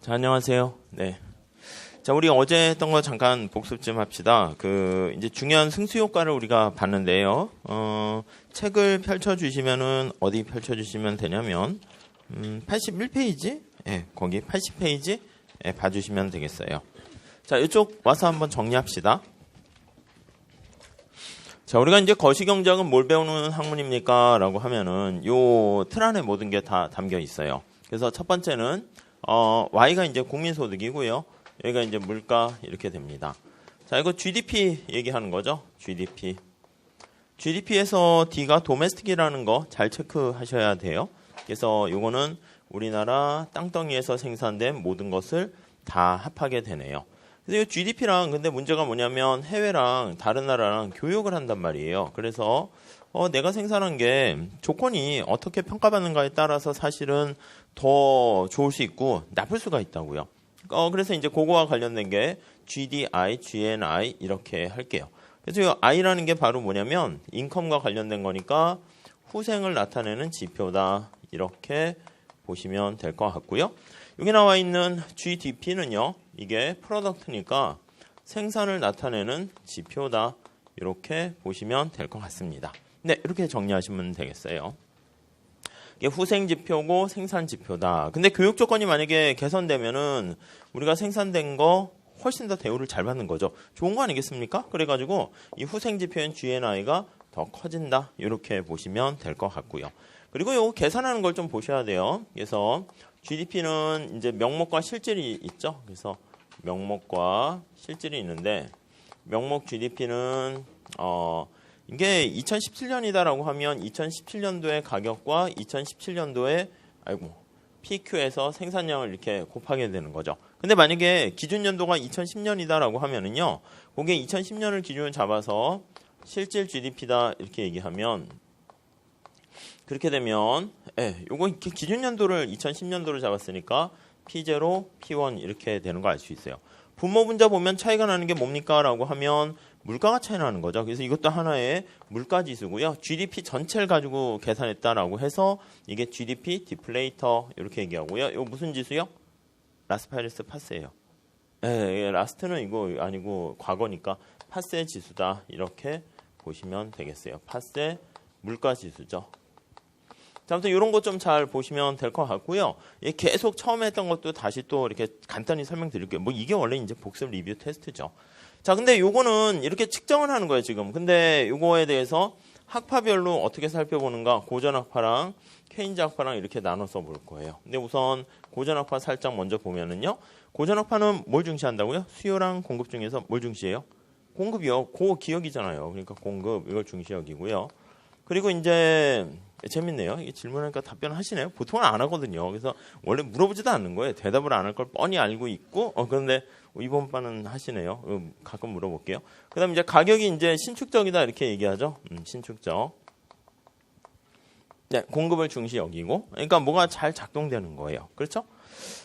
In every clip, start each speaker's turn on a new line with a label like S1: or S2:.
S1: 자, 안녕하세요. 네. 자, 우리 어제 했던 거 잠깐 복습 좀 합시다. 이제 중요한 승수 효과를 우리가 봤는데요. 책을 펼쳐주시면은 어디 펼쳐주시면 되냐면, 81페이지? 예, 거기 80페이지? 예, 봐주시면 되겠어요. 자, 이쪽 와서 한번 정리합시다. 자, 우리가 이제 거시경제학은 뭘 배우는 학문입니까? 라고 하면은, 요 틀 안에 모든 게 다 담겨 있어요. 그래서 첫 번째는, Y가 이제 국민소득이고요. 여기가 이제 물가 이렇게 됩니다. 자, 이거 GDP 얘기하는 거죠. GDP. GDP에서 D가 도메스틱이라는 거 잘 체크하셔야 돼요. 그래서 요거는 우리나라 땅덩이에서 생산된 모든 것을 다 합하게 되네요. 그래서 이 GDP랑 근데 문제가 뭐냐면 해외랑 다른 나라랑 교역을 한단 말이에요. 그래서 내가 생산한 게 조건이 어떻게 평가받는가에 따라서 사실은 더 좋을 수 있고 나쁠 수가 있다고요. 그래서 이제 그거와 관련된 게 GDI, GNI 이렇게 할게요. 그래서 이 I라는 게 바로 뭐냐면 인컴과 관련된 거니까 후생을 나타내는 지표다. 이렇게 보시면 될 것 같고요. 여기 나와 있는 GDP는요. 이게 프로덕트니까 생산을 나타내는 지표다. 이렇게 보시면 될 것 같습니다. 네, 이렇게 정리하시면 되겠어요. 이게 후생 지표고 생산 지표다. 근데 교육 조건이 만약에 개선되면은 우리가 생산된 거 훨씬 더 대우를 잘 받는 거죠. 좋은 거 아니겠습니까? 그래가지고 이 후생 지표인 GNI가 더 커진다. 이렇게 보시면 될 것 같고요. 그리고 요 계산하는 걸 좀 보셔야 돼요. 그래서 GDP는 이제 명목과 실질이 있죠. 그래서 명목과 실질이 있는데 명목 GDP는 이게 2017년이다라고 하면 2017년도의 가격과 2017년도의 PQ에서 생산량을 이렇게 곱하게 되는 거죠. 근데 만약에 기준 연도가 2010년이다라고 하면은요. 그게 2010년을 기준으로 잡아서 실질 GDP다 이렇게 얘기하면 그렇게 되면 요거 기준 연도를 2010년도로 잡았으니까 P0, P1 이렇게 되는 거 알 수 있어요. 분모 분자 보면 차이가 나는 게 뭡니까? 라고 하면 물가가 차이 나는 거죠. 그래서 이것도 하나의 물가 지수고요. GDP 전체를 가지고 계산했다라고 해서 이게 GDP 디플레이터 이렇게 얘기하고요. 이거 무슨 지수요? 라스파리스 파세예요. 라스트는 이거 아니고 과거니까 파세 지수다. 이렇게 보시면 되겠어요. 파세 물가 지수죠. 자, 아무튼 이런 것 좀 잘 보시면 될 것 같고요. 계속 처음에 했던 것도 다시 또 이렇게 간단히 설명드릴게요. 뭐 이게 원래 이제 복습 리뷰 테스트죠. 자, 근데 요거는 이렇게 측정을 하는 거예요, 지금. 근데 요거에 대해서 학파별로 어떻게 살펴보는가, 고전 학파랑 케인즈 학파랑 이렇게 나눠서 볼 거예요. 근데 우선 고전 학파 살짝 먼저 보면은요. 고전 학파는 뭘 중시한다고요? 수요랑 공급 중에서 뭘 중시해요? 공급이요. 고기억이잖아요. 그러니까 공급, 이걸 중시 여기고요. 그리고 이제 재밌네요. 이게 질문하니까 답변을 하시네요. 보통은 안 하거든요. 그래서 원래 물어보지도 않는 거예요. 대답을 안 할 걸 뻔히 알고 있고, 그런데 이번 반은 하시네요. 가끔 물어볼게요. 그 다음에 이제 가격이 이제 신축적이다 이렇게 얘기하죠. 신축적. 네, 공급을 중시 여기고. 그러니까 뭐가 잘 작동되는 거예요. 그렇죠?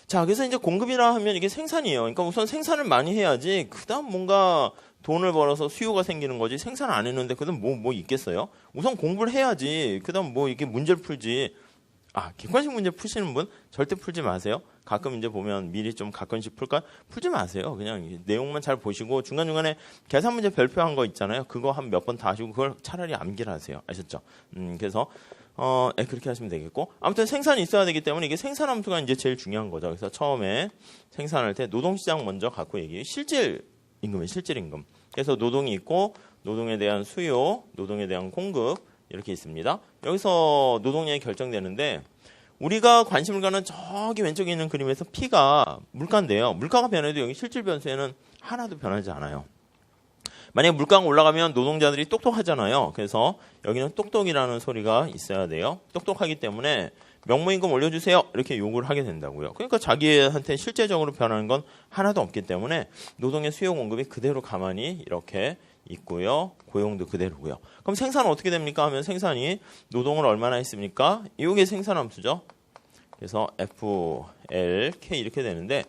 S1: 자, 그래서 이제 공급이라 하면 이게 생산이에요. 그러니까 우선 생산을 많이 해야지, 그 다음 뭔가 돈을 벌어서 수요가 생기는 거지. 생산 안 했는데 그다음 뭐 있겠어요? 우선 공부를 해야지. 그다음 뭐 이게 문제를 풀지. 객관식 문제 푸시는 분 절대 풀지 마세요. 가끔 이제 보면 미리 좀 가끔씩 풀까? 풀지 마세요. 그냥 내용만 잘 보시고 중간중간에 계산 문제 별표한 거 있잖아요. 그거 한 몇 번 다 하시고 그걸 차라리 암기를 하세요. 아셨죠? 그래서 그렇게 하시면 되겠고. 아무튼 생산이 있어야 되기 때문에 이게 생산 함수가 이제 제일 중요한 거죠. 그래서 처음에 생산할 때 노동시장 먼저 갖고 얘기해요. 실질 임금. 그래서 노동이 있고 노동에 대한 수요, 노동에 대한 공급 이렇게 있습니다. 여기서 노동량이 결정되는데 우리가 관심을 가는 저기 왼쪽에 있는 그림에서 P가 물가인데요. 물가가 변해도 여기 실질 변수에는 하나도 변하지 않아요. 만약에 물가가 올라가면 노동자들이 똑똑하잖아요. 그래서 여기는 똑똑이라는 소리가 있어야 돼요. 똑똑하기 때문에 명목임금 올려주세요. 이렇게 요구를 하게 된다고요. 그러니까 자기한테 실제적으로 변하는 건 하나도 없기 때문에 노동의 수요 공급이 그대로 가만히 이렇게 있고요. 고용도 그대로고요. 그럼 생산은 어떻게 됩니까? 하면 생산이 노동을 얼마나 했습니까? 이게 생산함수죠. 그래서 FL, K 이렇게 되는데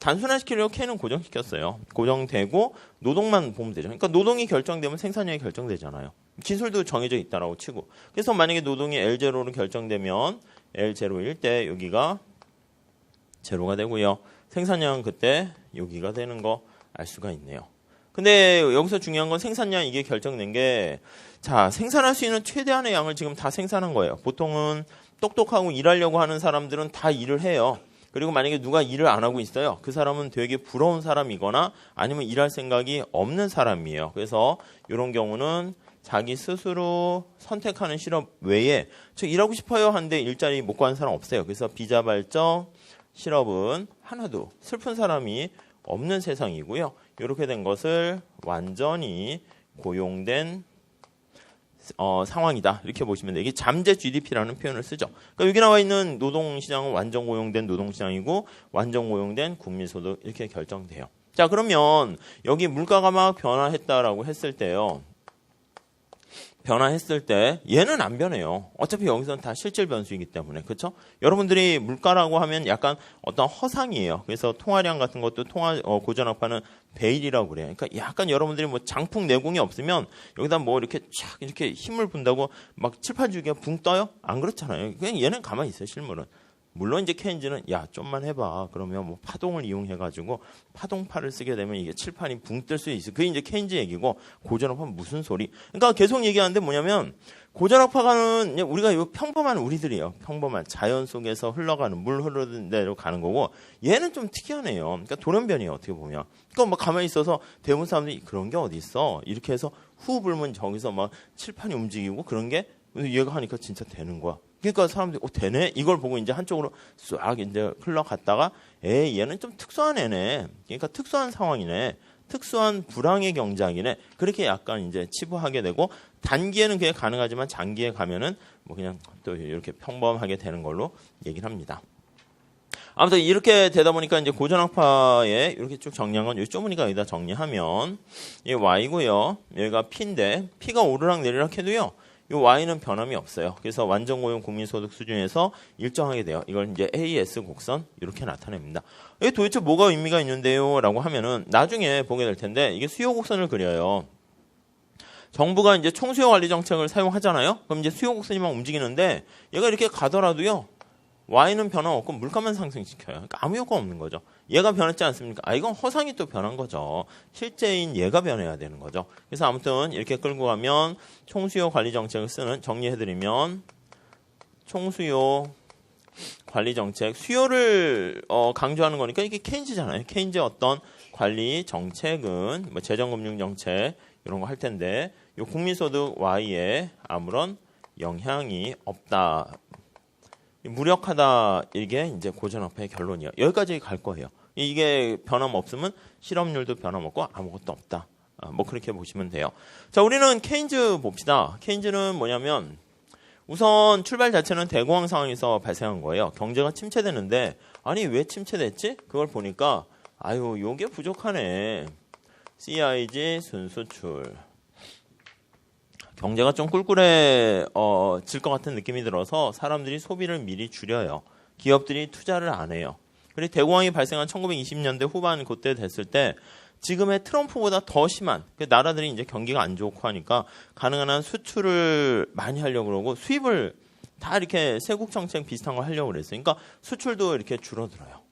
S1: 단순화시키려고 K는 고정시켰어요. 고정되고 노동만 보면 되죠. 그러니까 노동이 결정되면 생산량이 결정되잖아요. 기술도 정해져 있다라고 치고. 그래서 만약에 노동이 L0로 결정되면 L0일 때 여기가 제로가 되고요. 생산량은 그때 여기가 되는 거 알 수가 있네요. 근데 여기서 중요한 건 생산량 이게 결정된 게 자, 생산할 수 있는 최대한의 양을 지금 다 생산한 거예요. 보통은 똑똑하고 일하려고 하는 사람들은 다 일을 해요. 그리고 만약에 누가 일을 안 하고 있어요. 그 사람은 되게 부러운 사람이거나 아니면 일할 생각이 없는 사람이에요. 그래서 이런 경우는 자기 스스로 선택하는 실업 외에 저 일하고 싶어요 하는데 일자리 못 구하는 사람 없어요. 그래서 비자발적 실업은 하나도 슬픈 사람이 없는 세상이고요. 이렇게 된 것을 완전히 고용된 상황이다. 이렇게 보시면 돼요. 이게 잠재 GDP라는 표현을 쓰죠. 그러니까 여기 나와 있는 노동시장은 완전 고용된 노동시장이고 완전 고용된 국민소득 이렇게 결정돼요. 자, 그러면 여기 물가가 막 변화했다라고 했을 때요. 변화했을 때 얘는 안 변해요. 어차피 여기서는 다 실질 변수이기 때문에. 그렇죠? 여러분들이 물가라고 하면 약간 어떤 허상이에요. 그래서 통화량 같은 것도 고전학파는 베일이라고 그래요. 그러니까 약간 여러분들이 뭐 장풍 내공이 없으면 여기다 뭐 이렇게 쫙 이렇게 힘을 분다고 막 7, 8주기가 붕 떠요? 안 그렇잖아요. 그냥 얘는 가만히 있어요. 실물은. 물론 이제 케인즈는 야 좀만 해봐. 그러면 뭐 파동을 이용해가지고 파동파를 쓰게 되면 이게 칠판이 붕 뜰 수 있어. 그게 이제 케인즈 얘기고 고전학파는 무슨 소리? 그러니까 계속 얘기하는데 뭐냐면 고전학파는 우리가 요 평범한 우리들이에요. 평범한 자연 속에서 흘러가는 물 흐르는 대로 가는 거고 얘는 좀 특이하네요. 그러니까 돌연변이에요. 어떻게 보면. 그러니까 막 가만히 있어서 대부분 사람들이 그런 게 어디 있어? 이렇게 해서 후 불면 저기서 막 칠판이 움직이고 그런 게 얘가 하니까 진짜 되는 거야. 그러니까 사람들이 되네? 이걸 보고 이제 한쪽으로 싹 이제 흘러갔다가 얘는 좀 특수한 애네. 그러니까 특수한 상황이네. 특수한 불황의 경작이네. 그렇게 약간 이제 치부하게 되고 단기에는 그게 가능하지만 장기에 가면은 뭐 그냥 또 이렇게 평범하게 되는 걸로 얘기를 합니다. 아무튼 이렇게 되다 보니까 이제 고전학파에 이렇게 쭉 정리한 건 이 쪼무니까 여기다 정리하면 이 Y고요. 여기가 P인데 P가 오르락 내리락 해도요. 이 Y는 변함이 없어요. 그래서 완전 고용 국민소득 수준에서 일정하게 돼요. 이걸 이제 AS 곡선 이렇게 나타냅니다. 이게 도대체 뭐가 의미가 있는데요? 라고 하면은 나중에 보게 될 텐데 이게 수요 곡선을 그려요. 정부가 이제 총수요 관리 정책을 사용하잖아요. 그럼 이제 수요 곡선이 막 움직이는데 얘가 이렇게 가더라도요. Y는 변화 없고 물가만 상승시켜요. 그러니까 아무 효과 없는 거죠. 얘가 변했지 않습니까? 이건 허상이 또 변한 거죠. 실제인 얘가 변해야 되는 거죠. 그래서 아무튼 이렇게 끌고 가면 총수요 관리 정책을 쓰는 정리해드리면 총수요 관리 정책 수요를 강조하는 거니까 이게 케인즈잖아요. 케인즈의 어떤 관리 정책은 뭐 재정금융 정책 이런 거 할 텐데 요 국민소득 Y에 아무런 영향이 없다. 무력하다 이게 이제 고전학파의 결론이에요. 여기까지 갈 거예요. 이게 변함 없으면 실업률도 변함 없고 아무것도 없다. 뭐 그렇게 보시면 돼요. 자, 우리는 케인즈 봅시다. 케인즈는 뭐냐면 우선 출발 자체는 대공황 상황에서 발생한 거예요. 경제가 침체되는데 아니 왜 침체됐지? 그걸 보니까 요게 부족하네. CIG 순수출. 경제가 좀 꿀꿀해질 것 같은 느낌이 들어서 사람들이 소비를 미리 줄여요. 기업들이 투자를 안 해요. 그리고 대공황이 발생한 1920년대 후반 그때 됐을 때 지금의 트럼프보다 더 심한 나라들이 이제 경기가 안 좋고 하니까 가능한 한 수출을 많이 하려고 그러고 수입을 다 이렇게 세국 정책 비슷한 걸 하려고 그랬어요. 그러니까 수출도 이렇게 줄어들어요.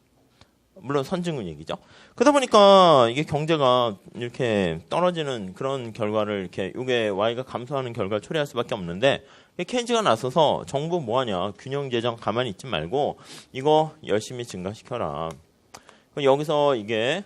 S1: 물론 선진국 얘기죠. 그러다 보니까 이게 경제가 이렇게 떨어지는 그런 결과를 이렇게 이게 Y가 감소하는 결과를 초래할 수밖에 없는데 케인즈가 나서서 정부 뭐하냐 균형 재정 가만히 있지 말고 이거 열심히 증가시켜라. 여기서 이게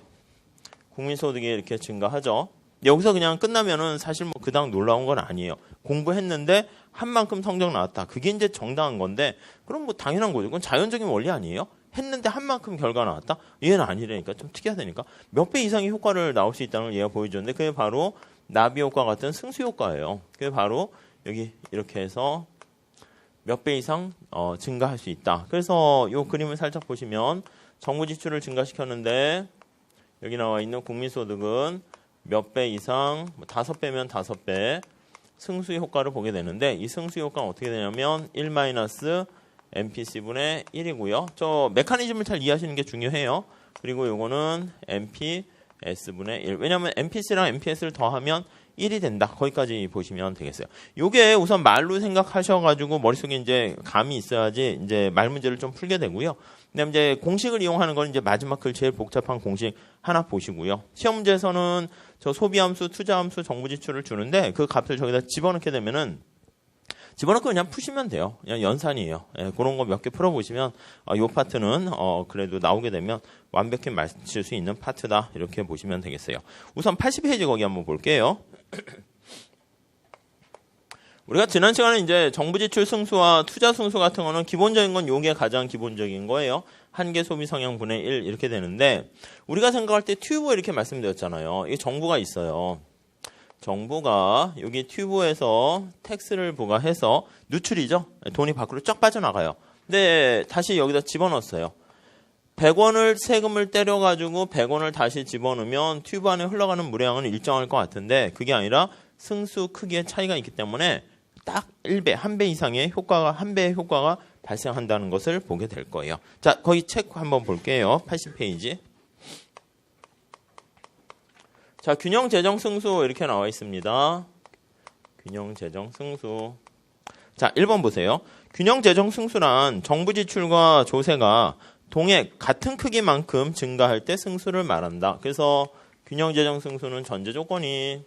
S1: 국민소득이 이렇게 증가하죠. 여기서 그냥 끝나면은 사실 뭐 그닥 놀라운 건 아니에요. 공부했는데 한 만큼 성적 나왔다. 그게 이제 정당한 건데 그럼 뭐 당연한 거죠. 그건 자연적인 원리 아니에요? 했는데 한 만큼 결과 나왔다? 얘는 아니라니까. 좀 특이하다니까. 몇 배 이상의 효과를 나올 수 있다는 걸 얘가 보여줬는데 그게 바로 나비 효과 같은 승수 효과예요. 그게 바로 여기 이렇게 해서 몇 배 이상 증가할 수 있다. 그래서 이 그림을 살짝 보시면 정부 지출을 증가시켰는데 여기 나와 있는 국민소득은 몇 배 이상, 5배면 5배 승수 효과를 보게 되는데 이 승수 효과는 어떻게 되냐면 1 MPC분의 1이고요. 저 메커니즘을 잘 이해하시는 게 중요해요. 그리고 요거는 MPS분의 1. 왜냐하면 MPC랑 MPS를 더하면 1이 된다. 거기까지 보시면 되겠어요. 요게 우선 말로 생각하셔가지고 머릿속에 이제 감이 있어야지 이제 말 문제를 좀 풀게 되고요. 근데 이제 공식을 이용하는 건 이제 마지막 글 제일 복잡한 공식 하나 보시고요. 시험 문제에서는 저 소비함수, 투자함수, 정부 지출을 주는데 그 값을 저기다 집어넣게 되면은 집어넣고 그냥 푸시면 돼요. 그냥 연산이에요. 예, 그런 거 몇 개 풀어보시면 이 파트는 그래도 나오게 되면 완벽히 맞출 수 있는 파트다. 이렇게 보시면 되겠어요. 우선 80페이지 거기 한번 볼게요. 우리가 지난 시간에 이제 정부 지출 승수와 투자 승수 같은 거는 기본적인 건 요게 가장 기본적인 거예요. 한계 소비 성향 분의 1 이렇게 되는데 우리가 생각할 때 튜브 이렇게 말씀드렸잖아요. 이 정부가 있어요. 정부가 여기 튜브에서 텍스를 부과해서 누출이죠. 돈이 밖으로 쫙 빠져나가요. 근데 다시 여기다 집어넣었어요. 100원을 세금을 때려가지고 100원을 다시 집어넣으면 튜브 안에 흘러가는 물량은 일정할 것 같은데 그게 아니라 승수 크기의 차이가 있기 때문에 딱 1배, 1배 이상의 효과가, 1배의 효과가 발생한다는 것을 보게 될 거예요. 자, 거기 책 한번 볼게요. 80페이지. 자, 균형 재정 승수 이렇게 나와 있습니다. 균형 재정 승수. 자, 1번 보세요. 균형 재정 승수란 정부 지출과 조세가 동액 같은 크기만큼 증가할 때 승수를 말한다. 그래서 균형 재정 승수는 전제 조건이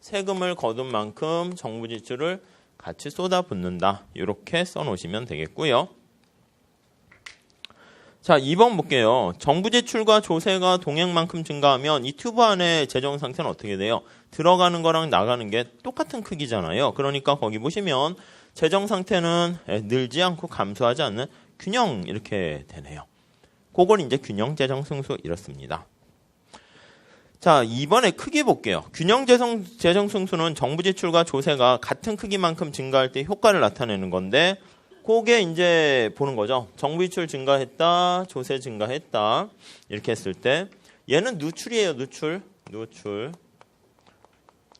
S1: 세금을 거둔 만큼 정부 지출을 같이 쏟아붓는다. 이렇게 써놓으시면 되겠고요. 자, 2번 볼게요. 정부 지출과 조세가 동액만큼 증가하면 이 튜브 안에 재정 상태는 어떻게 돼요? 들어가는 거랑 나가는 게 똑같은 크기잖아요. 그러니까 거기 보시면 재정 상태는 늘지 않고 감소하지 않는 균형 이렇게 되네요. 그걸 이제 균형 재정 승수 이렇습니다. 자, 이번에 크기 볼게요. 균형 재정 승수는 정부 지출과 조세가 같은 크기만큼 증가할 때 효과를 나타내는 건데 그게 이제 보는 거죠. 정부 지출 증가했다, 조세 증가했다 이렇게 했을 때 얘는 누출이에요. 누출.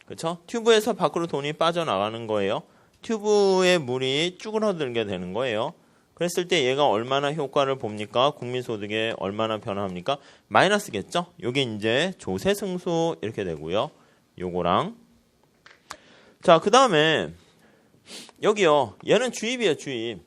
S1: 그렇죠? 튜브에서 밖으로 돈이 빠져나가는 거예요. 튜브에 물이 쭈그러들게 되는 거예요. 그랬을 때 얘가 얼마나 효과를 봅니까? 국민소득에 얼마나 변화합니까? 마이너스겠죠? 요게 이제 조세 승수 이렇게 되고요. 요거랑 자, 그 다음에 여기요. 얘는 주입이에요. 주입.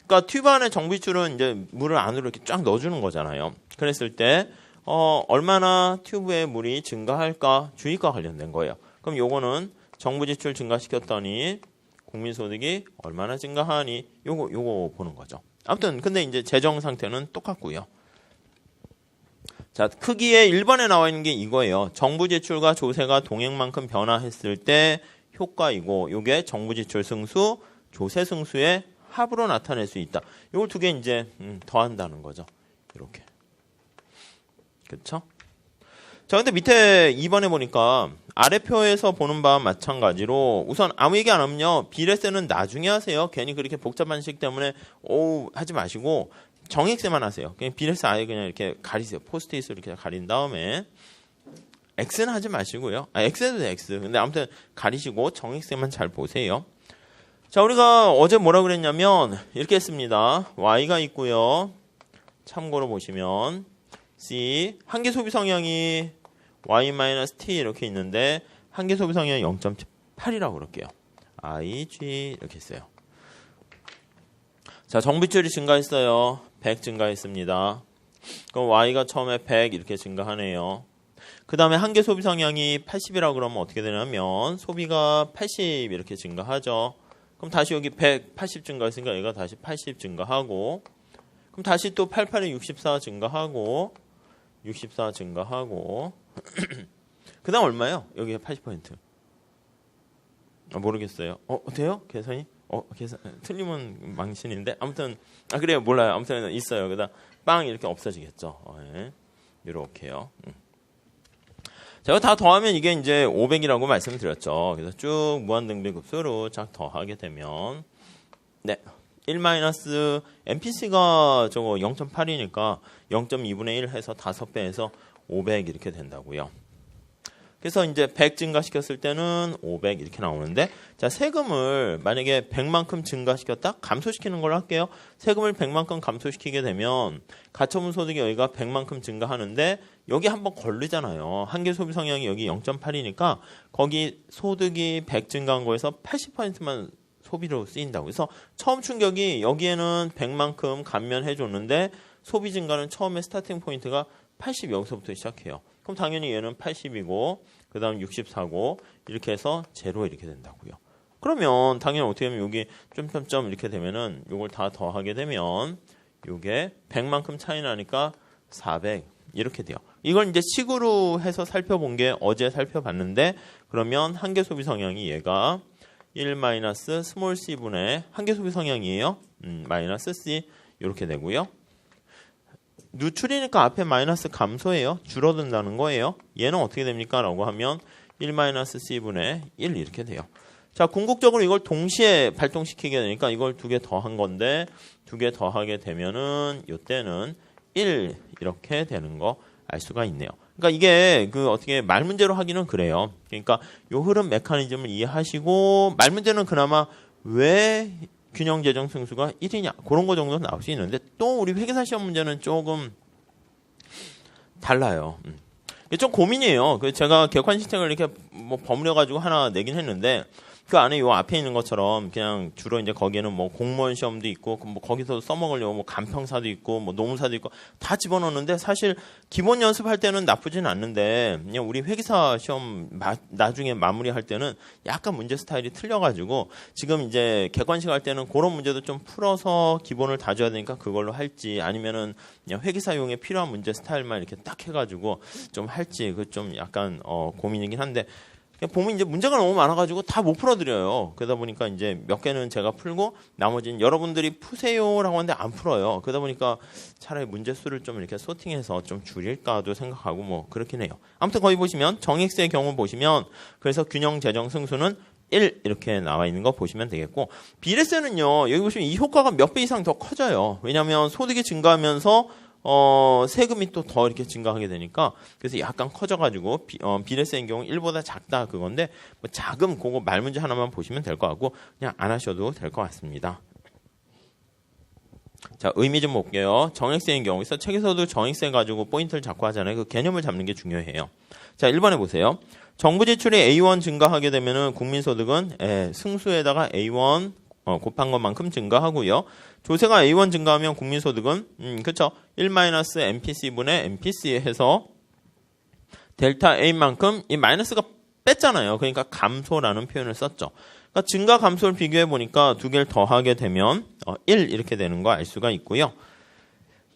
S1: 그러니까 튜브 안에 정부 지출은 이제 물을 안으로 이렇게 쫙 넣어주는 거잖아요. 그랬을 때 얼마나 튜브에 물이 증가할까? 주입과 관련된 거예요. 그럼 요거는 정부 지출 증가시켰더니 국민소득이 얼마나 증가하니? 요거 보는 거죠. 아무튼 근데 이제 재정 상태는 똑같고요. 자, 크기에 1번에 나와 있는 게 이거예요. 정부 지출과 조세가 동액만큼 변화했을 때 효과이고 요게 정부 지출 승수, 조세 승수의 합으로 나타낼 수 있다. 요걸 두 개 이제 더한다는 거죠. 이렇게. 그렇죠? 자, 근데 밑에 2번에 보니까 아래표에서 보는 바와 마찬가지로 우선 아무 얘기 안 하면요. 비례세는 나중에 하세요. 괜히 그렇게 복잡한 식 때문에 하지 마시고 정액세만 하세요. 그냥 비례세 아예 그냥 이렇게 가리세요. 포스트잇으로 이렇게 가린 다음에 X는 하지 마시고요. X해도 돼, X. 근데 아무튼 가리시고 정액세만 잘 보세요. 자, 우리가 어제 뭐라 그랬냐면 이렇게 했습니다. Y가 있고요. 참고로 보시면 C 한계 소비 성향이 Y-T 이렇게 있는데 한계 소비 성향이 0.8이라고 그럴게요. I, G 이렇게 했어요. 자, 정부 지출이 증가했어요. 100 증가했습니다. 그럼 Y가 처음에 100 이렇게 증가하네요. 그 다음에 한계 소비 성향이 80이라고 그러면 어떻게 되냐면 소비가 80 이렇게 증가하죠. 그럼 다시 여기 180 증가했으니까 얘가 다시 80 증가하고 그럼 다시 또 88에 64 증가하고 64 증가하고 그 다음 얼마예요? 여기 80%. 모르겠어요. 돼요? 계산이? 계산 틀리면 망신인데 아무튼 그래요. 몰라요. 아무튼 있어요. 그다음 빵 이렇게 없어지겠죠. 예. 이렇게요. 제가 다 더하면 이게 이제 500이라고 말씀드렸죠. 그래서 쭉 무한등비급수로 쫙 더하게 되면 1-MPC가 저거 0.8이니까 0.2분의 1 해서 5배 해서 500 이렇게 된다고요. 그래서 이제 100 증가시켰을 때는 500 이렇게 나오는데 자, 세금을 만약에 100만큼 증가시켰다? 감소시키는 걸로 할게요. 세금을 100만큼 감소시키게 되면 가처분 소득이 여기가 100만큼 증가하는데 여기 한번 걸리잖아요. 한계 소비 성향이 여기 0.8이니까 거기 소득이 100 증가한 거에서 80%만 소비로 쓰인다고. 그래서 처음 충격이 여기에는 100만큼 감면해 줬는데 소비 증가는 처음에 스타팅 포인트가 80 여기서부터 시작해요. 그럼 당연히 얘는 80이고 그 다음 64고 이렇게 해서 제로 이렇게 된다고요. 그러면 당연히 어떻게 하면 여기 점점점 이렇게 되면은 요걸 다 더하게 되면 요게 100만큼 차이 나니까 400 이렇게 돼요. 이걸 이제 식으로 해서 살펴본 게 어제 살펴봤는데 그러면 한계 소비 성향이 얘가 1 마이너스 스몰 c분의 한계 소비 성향이에요. 마이너스 c 이렇게 되고요. 누출이니까 앞에 마이너스 감소해요. 줄어든다는 거예요. 얘는 어떻게 됩니까? 라고 하면 1 마이너스 c분의 1 이렇게 돼요. 자, 궁극적으로 이걸 동시에 발동시키게 되니까 이걸 두 개 더한 건데 두 개 더하게 되면은 이때는 1 이렇게 되는 거 알 수가 있네요. 그러니까 이게 그 어떻게 말 문제로 하기는 그래요. 그러니까 요 흐름 메커니즘을 이해하시고 말 문제는 그나마 왜 균형 재정 승수가 1이냐 그런 거 정도는 나올 수 있는데 또 우리 회계사 시험 문제는 조금 달라요. 좀 고민이에요. 제가 객관식책을 이렇게 뭐 버무려 가지고 하나 내긴 했는데 그 안에 요 앞에 있는 것처럼 그냥 주로 이제 거기에는 뭐 공무원 시험도 있고 뭐 거기서 써먹으려고 뭐 간평사도 있고 뭐 노무사도 있고 다 집어넣는데 사실 기본 연습할 때는 나쁘진 않는데 그냥 우리 회계사 시험 나중에 마무리할 때는 약간 문제 스타일이 틀려가지고 지금 이제 객관식 할 때는 그런 문제도 좀 풀어서 기본을 다져야 되니까 그걸로 할지 아니면은 그냥 회계사용에 필요한 문제 스타일만 이렇게 딱 해가지고 좀 할지 그 좀 약간 고민이긴 한데. 보면 이제 문제가 너무 많아가지고 다 못 풀어드려요. 그러다 보니까 이제 몇 개는 제가 풀고 나머지는 여러분들이 푸세요라고 하는데 안 풀어요. 그러다 보니까 차라리 문제 수를 좀 이렇게 소팅해서 좀 줄일까도 생각하고 뭐 그렇긴 해요. 아무튼 거기 보시면 정X의 경우 보시면 그래서 균형 재정 승수는 1 이렇게 나와 있는 거 보시면 되겠고 비례세는요. 여기 보시면 이 효과가 몇 배 이상 더 커져요. 왜냐하면 소득이 증가하면서 세금이 또 더 이렇게 증가하게 되니까 그래서 약간 커져가지고 비례세인 경우 1보다 작다 그건데 뭐 자금 그거 말 문제 하나만 보시면 될 것 같고 그냥 안 하셔도 될 것 같습니다. 자 의미 좀 볼게요. 정액세인 경우 있어 책에서도 정액세 가지고 포인트를 잡고 하잖아요. 그 개념을 잡는 게 중요해요. 자 1번에 보세요. 정부 지출이 A1 증가하게 되면은 국민소득은 승수에다가 A1 곱한 것만큼 증가하고요. 조세가 A1 증가하면 국민소득은 그렇죠. 1-MPC분의 MPC 해서 델타 A만큼 이 마이너스가 뺐잖아요. 그러니까 감소라는 표현을 썼죠. 그러니까 증가 감소를 비교해 보니까 두 개를 더하게 되면 1 이렇게 되는 거 알 수가 있고요.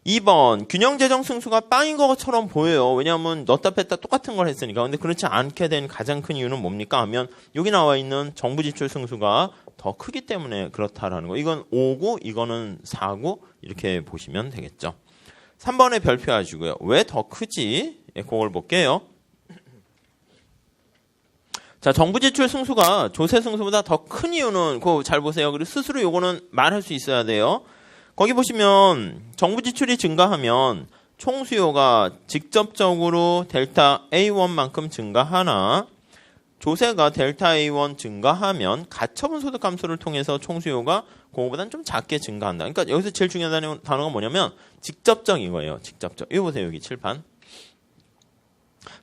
S1: 2번 균형재정 승수가 빵인 것처럼 보여요. 왜냐하면 넣다 뺐다 똑같은 걸 했으니까. 근데 그렇지 않게 된 가장 큰 이유는 뭡니까 하면 여기 나와 있는 정부 지출 승수가 더 크기 때문에 그렇다라는 거. 이건 5고 이거는 4고 이렇게 보시면 되겠죠. 3번에 별표 하시고요. 왜 더 크지? 그걸 볼게요. 자, 정부 지출 승수가 조세 승수보다 더 큰 이유는 그거 잘 보세요. 그리고 스스로 요거는 말할 수 있어야 돼요. 거기 보시면 정부 지출이 증가하면 총수요가 직접적으로 델타 A1만큼 증가하나 조세가 델타 A1 증가하면 가처분 소득 감소를 통해서 총수요가 그거보다는 좀 작게 증가한다. 그러니까 여기서 제일 중요한 단어가 뭐냐면 직접적인 거예요. 직접적. 이거 보세요. 여기 칠판.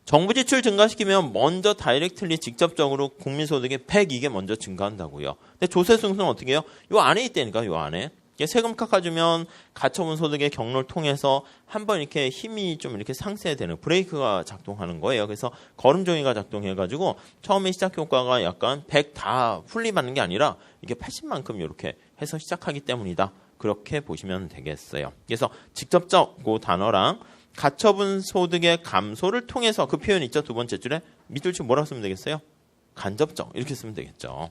S1: 정부 지출 증가시키면 먼저 다이렉트리 직접적으로 국민소득의 100 이게 먼저 증가한다고요. 근데 조세 승수는 어떻게 해요? 요 안에 있다니까. 요 안에. 세금 깎아주면 가처분 소득의 경로를 통해서 한번 이렇게 힘이 좀 이렇게 상쇄되는 브레이크가 작동하는 거예요. 그래서 걸음종이가 작동해가지고 처음에 시작 효과가 약간 100 다 풀리받는 게 아니라 이게 80만큼 이렇게 해서 시작하기 때문이다. 그렇게 보시면 되겠어요. 그래서 직접적 그 단어랑 가처분 소득의 감소를 통해서 그 표현 있죠? 두 번째 줄에 밑줄 치 뭐라고 쓰면 되겠어요? 간접적 이렇게 쓰면 되겠죠.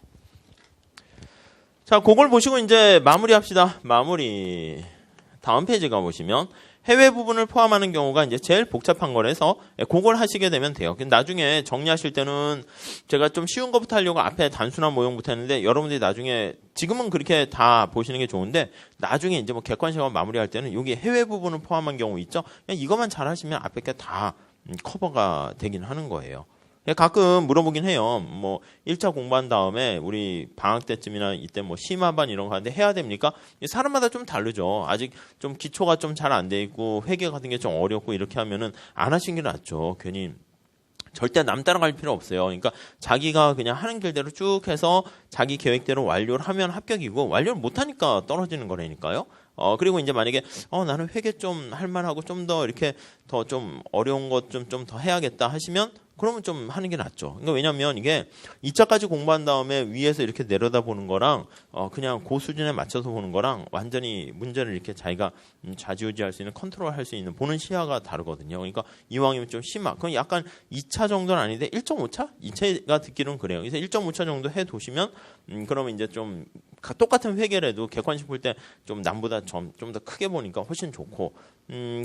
S1: 자, 그걸 보시고 이제 마무리합시다. 마무리. 다음 페이지 가보시면 해외 부분을 포함하는 경우가 이제 제일 복잡한 거라서 그걸 하시게 되면 돼요. 나중에 정리하실 때는 제가 좀 쉬운 것부터 하려고 앞에 단순한 모형부터 했는데 여러분들이 나중에 지금은 그렇게 다 보시는 게 좋은데 나중에 이제 뭐 객관식으로 마무리할 때는 여기 해외 부분을 포함한 경우 있죠. 그냥 이것만 잘 하시면 앞에 게 다 커버가 되긴 하는 거예요. 가끔 물어보긴 해요. 뭐 1차 공부한 다음에 우리 방학 때쯤이나 이때 뭐 심화반 이런 거 하는데 해야 됩니까? 사람마다 좀 다르죠. 아직 좀 기초가 좀 잘 안 돼 있고 회계 같은 게 좀 어렵고 이렇게 하면은 안 하신 게 낫죠. 괜히 절대 남 따라갈 필요 없어요. 그러니까 자기가 그냥 하는 길대로 쭉 해서 자기 계획대로 완료를 하면 합격이고 완료를 못하니까 떨어지는 거라니까요. 그리고 이제 만약에 나는 회계 좀 할만하고 좀 더 이렇게 더 좀 어려운 것 좀 더 해야겠다 하시면 그러면 좀 하는 게 낫죠. 그러니까 왜냐면 이게 2차까지 공부한 다음에 위에서 이렇게 내려다보는 거랑 그냥 그 수준에 맞춰서 보는 거랑 완전히 문제를 이렇게 자기가 좌지우지할 수 있는 컨트롤할 수 있는 보는 시야가 다르거든요. 그러니까 이왕이면 좀 심한 그건 약간 2차 정도는 아닌데 1.5차? 2차가 듣기로는 그래요. 그래서 1.5차 정도 해 두시면 그러면 이제 좀 똑같은 회계라도 객관식 볼 때 좀 남보다 좀 더 크게 보니까 훨씬 좋고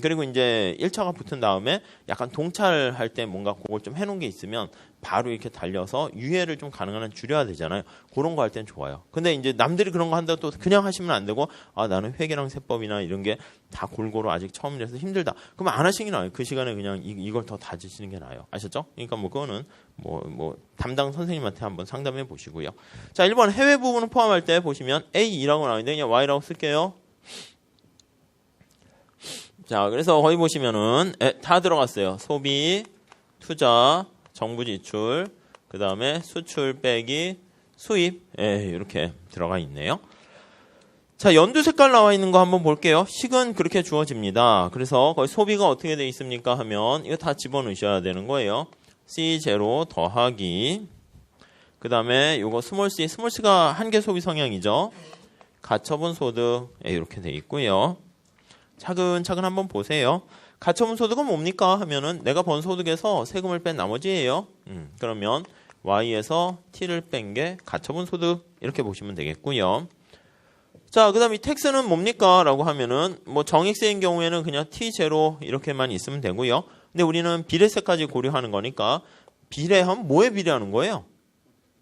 S1: 그리고 이제 1차가 붙은 다음에 약간 동찰할 때 뭔가 그걸 좀 해놓은 게 있으면 바로 이렇게 달려서 유예를 좀 가능한 한 줄여야 되잖아요. 그런 거 할 땐 좋아요. 근데 이제 남들이 그런 거 한다고 또 그냥 하시면 안 되고 나는 회계랑 세법이나 이런 게 다 골고루 아직 처음이라서 힘들다. 그럼 안 하시는 게 나아요. 그 시간에 그냥 이걸 더 다지시는 게 나아요. 아셨죠? 그러니까 뭐 그거는 뭐 담당 선생님한테 한번 상담해 보시고요. 자, 1번 해외 부분을 포함할 때 보시면 A2라고 나오는데 그냥 Y라고 쓸게요. 자, 그래서 거기 보시면은 다 들어갔어요. 소비, 투자, 정부 지출, 그 다음에 수출 빼기 수입 이렇게 들어가 있네요. 자, 연두 색깔 나와 있는 거 한번 볼게요. 식은 그렇게 주어집니다. 그래서 거기 소비가 어떻게 돼 있습니까 하면 이거 다 집어넣으셔야 되는 거예요. C0 더하기 그 다음에 요거 스몰 c가 한계 소비 성향이죠. 가처분 소득 이렇게 돼 있고요. 차근차근 한번 보세요. 가처분 소득은 뭡니까 하면은 내가 번 소득에서 세금을 뺀 나머지예요. 그러면 Y에서 T를 뺀 게 가처분 소득 이렇게 보시면 되겠고요. 자, 그 다음 이 텍스는 뭡니까 라고 하면은 뭐 정익세인 경우에는 그냥 T0 이렇게만 있으면 되고요. 근데 우리는 비례세까지 고려하는 거니까 비례하면 뭐에 비례하는 거예요?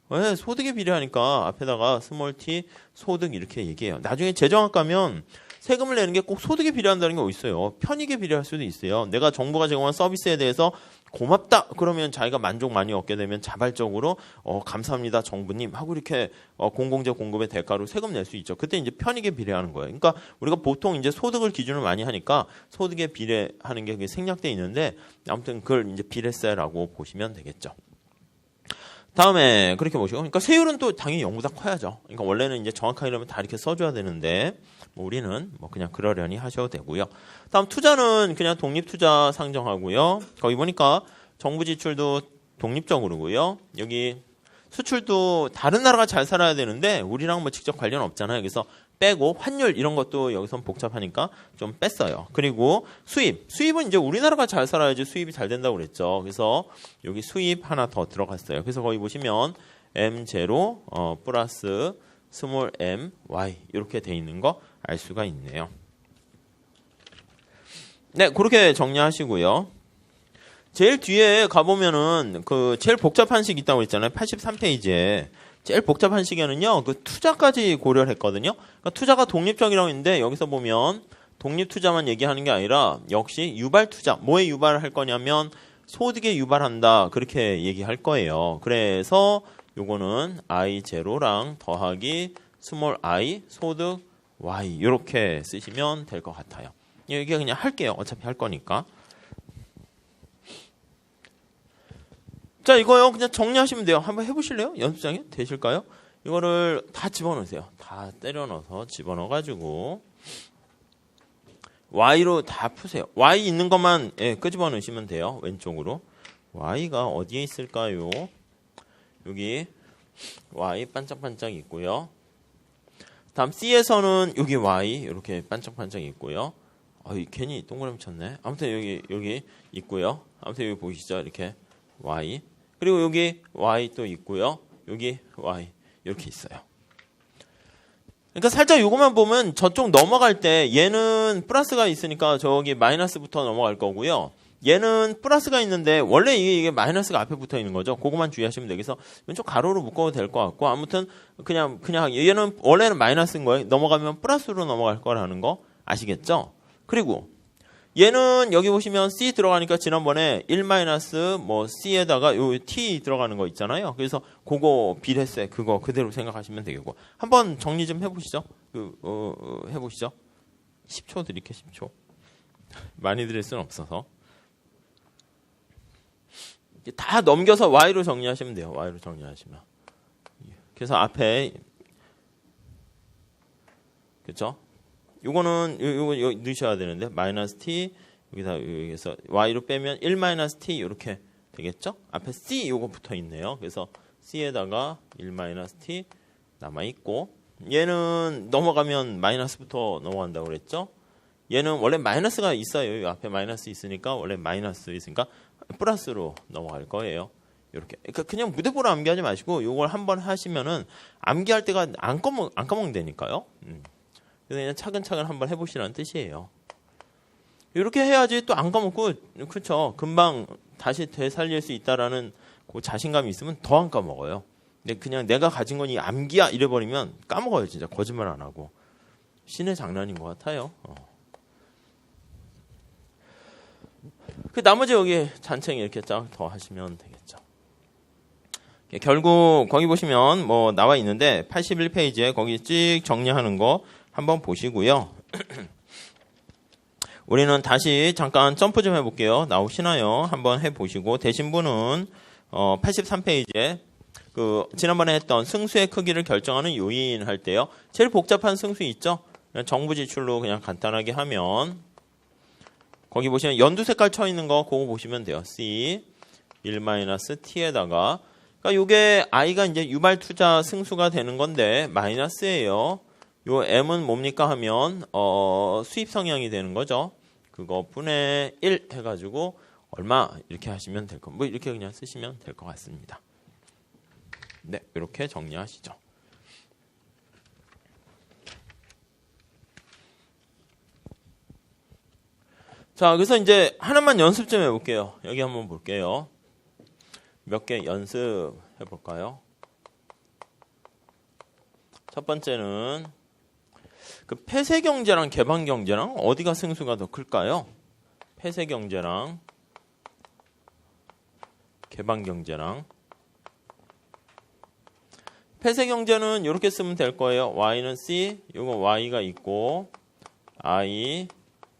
S1: 왜? 소득에 비례하니까 앞에다가 스몰 t 소득 이렇게 얘기해요. 나중에 재정학 가면 세금을 내는 게 꼭 소득에 비례한다는 게 어디 있어요? 편익에 비례할 수도 있어요. 내가 정부가 제공한 서비스에 대해서 고맙다 그러면 자기가 만족 많이 얻게 되면 자발적으로 감사합니다 정부님 하고 이렇게 공공재 공급의 대가로 세금 낼 수 있죠. 그때 이제 편익에 비례하는 거예요. 그러니까 우리가 보통 이제 소득을 기준으로 많이 하니까 소득에 비례하는 게 생략돼 있는데 아무튼 그걸 이제 비례세라고 보시면 되겠죠. 다음에 그렇게 보시고, 그러니까 세율은 또 당연히 0보다 커야죠. 그러니까 원래는 이제 정확하려면 다 이렇게 써줘야 되는데 뭐 우리는 뭐 그냥 그러려니 하셔도 되고요. 다음 투자는 그냥 독립투자 상정하고요. 거기 보니까 정부 지출도 독립적으로고요. 여기 수출도 다른 나라가 잘 살아야 되는데 우리랑 뭐 직접 관련 없잖아요. 그래서 빼고 환율 이런 것도 여기선 복잡하니까 좀 뺐어요. 그리고 수입은 이제 우리나라가 잘 살아야지 수입이 잘 된다고 그랬죠. 그래서 여기 수입 하나 더 들어갔어요. 그래서 거기 보시면 M0 플러스 스몰 m y 이렇게 돼 있는 거 알 수가 있네요. 네, 그렇게 정리하시고요. 제일 뒤에 가보면은 그 제일 복잡한 식 있다고 했잖아요. 83페이지에. 제일 복잡한 시기에는요, 그 투자까지 고려를 했거든요. 그러니까 투자가 독립적이라고 했는데, 여기서 보면 독립투자만 얘기하는 게 아니라, 역시 유발투자. 뭐에 유발할 거냐면, 소득에 유발한다. 그렇게 얘기할 거예요. 그래서 요거는 I0랑 더하기 스몰 i, 소득 y. 이렇게 쓰시면 될 것 같아요. 이게 그냥 할게요. 어차피 할 거니까. 자, 이거요. 그냥 정리하시면 돼요. 한번 해보실래요? 연습장에 되실까요? 이거를 다 집어넣으세요. 다 때려 넣어서 집어넣어가지고 Y로 다 푸세요. Y 있는 것만 끄집어 넣으시면 돼요. 왼쪽으로. Y가 어디에 있을까요? 여기 Y 반짝반짝 있고요. 다음 C에서는 여기 Y 이렇게 반짝반짝 있고요. 괜히 동그라미 쳤네. 아무튼 여기 있고요. 아무튼 여기 보이시죠? 이렇게 Y. 그리고 여기 Y 또 있고요. 여기 Y 이렇게 있어요. 그러니까 살짝 요것만 보면 저쪽 넘어갈 때 얘는 플러스가 있으니까 저기 마이너스부터 넘어갈 거고요. 얘는 플러스가 있는데 원래 이게 마이너스가 앞에 붙어 있는 거죠. 그것만 주의하시면 되겠어. 왼쪽 가로로 묶어도 될 것 같고 아무튼 그냥 얘는 원래는 마이너스인 거예요. 넘어가면 플러스로 넘어갈 거라는 거 아시겠죠? 그리고 얘는 여기 보시면 C 들어가니까 지난번에 1 뭐 C에다가 요 T 들어가는 거 있잖아요. 그래서 그거 비례세 그거 그대로 생각하시면 되겠고. 한번 정리 좀 해보시죠. 해보시죠. 10초 드릴게요. 10초. 많이 드릴 수는 없어서. 다 넘겨서 y로 정리하시면 돼요. y로 정리하시면. 그래서 앞에 그렇죠? 요거는 요거 넣으셔야 되는데 마이너스 t 여기서 y로 빼면 1 마이너스 t 이렇게 되겠죠? 앞에 c 요거 붙어 있네요. 그래서 c에다가 1 마이너스 t 남아 있고 얘는 넘어가면 마이너스부터 넘어간다고 그랬죠? 얘는 원래 마이너스가 있어요. 이 앞에 마이너스 있으니까 원래 마이너스 있으니까 플러스로 넘어갈 거예요. 이렇게. 그러니까 그냥 무대보로 암기하지 마시고 요걸 한번 하시면은 암기할 때가 안 까먹는다니까요. 그래서 그냥 차근차근 한번 해보시라는 뜻이에요. 이렇게 해야지 또 안 까먹고 그렇죠. 금방 다시 되살릴 수 있다라는 그 자신감이 있으면 더 안 까먹어요. 근데 그냥 내가 가진 건 이 암기야 이래버리면 까먹어요. 진짜 거짓말 안 하고. 신의 장난인 것 같아요. 그 나머지 여기 잔챙이 이렇게 쫙 더 하시면 되겠죠. 결국 거기 보시면 뭐 나와 있는데 81페이지에 거기 찍 정리하는 거 한번 보시고요. 우리는 다시 잠깐 점프 좀 해볼게요. 나오시나요? 한번 해보시고 되신 분은 83페이지에 그 지난번에 했던 승수의 크기를 결정하는 요인 할 때요. 제일 복잡한 승수 있죠? 그냥 정부 지출로 그냥 간단하게 하면 거기 보시면 연두 색깔 쳐 있는 거 그거 보시면 돼요. C 1-t에다가 그러니까 요게 i가 이제 유발 투자 승수가 되는 건데 마이너스예요. 요 m은 뭡니까 하면 수입 성향이 되는 거죠. 그거 분의 1 해가지고 얼마 이렇게 하시면 될 거. 뭐 이렇게 그냥 쓰시면 될 것 같습니다. 네, 이렇게 정리하시죠. 자, 그래서 이제 하나만 연습 좀 해볼게요. 여기 한번 볼게요. 몇 개 연습해 볼까요? 첫 번째는 그 폐쇄경제랑 개방경제랑 어디가 승수가 더 클까요? 폐쇄경제랑 개방경제랑 폐쇄경제는 이렇게 쓰면 될 거예요. y는 c, 요거 y가 있고 i,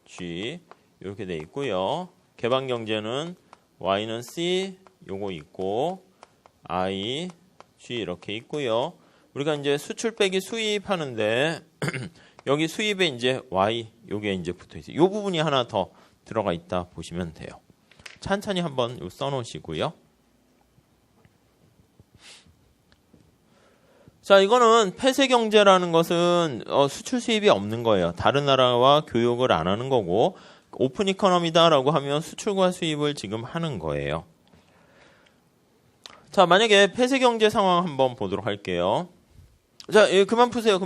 S1: g 이렇게 돼 있고요. 개방경제는 y는 c, 요거 있고 i, g 이렇게 있고요. 우리가 이제 수출 빼기 수입 하는데 여기 수입에 이제 y 요게 이제 붙어 있어요. 요 부분이 하나 더 들어가 있다 보시면 돼요. 찬찬히 한번 써 놓으시고요. 자, 이거는 폐쇄경제라는 것은 수출 수입이 없는 거예요. 다른 나라와 교역을 안 하는 거고 오픈 이코노미다라고 하면 수출과 수입을 지금 하는 거예요. 자, 만약에 폐쇄경제 상황 한번 보도록 할게요. 자, 그만 푸세요.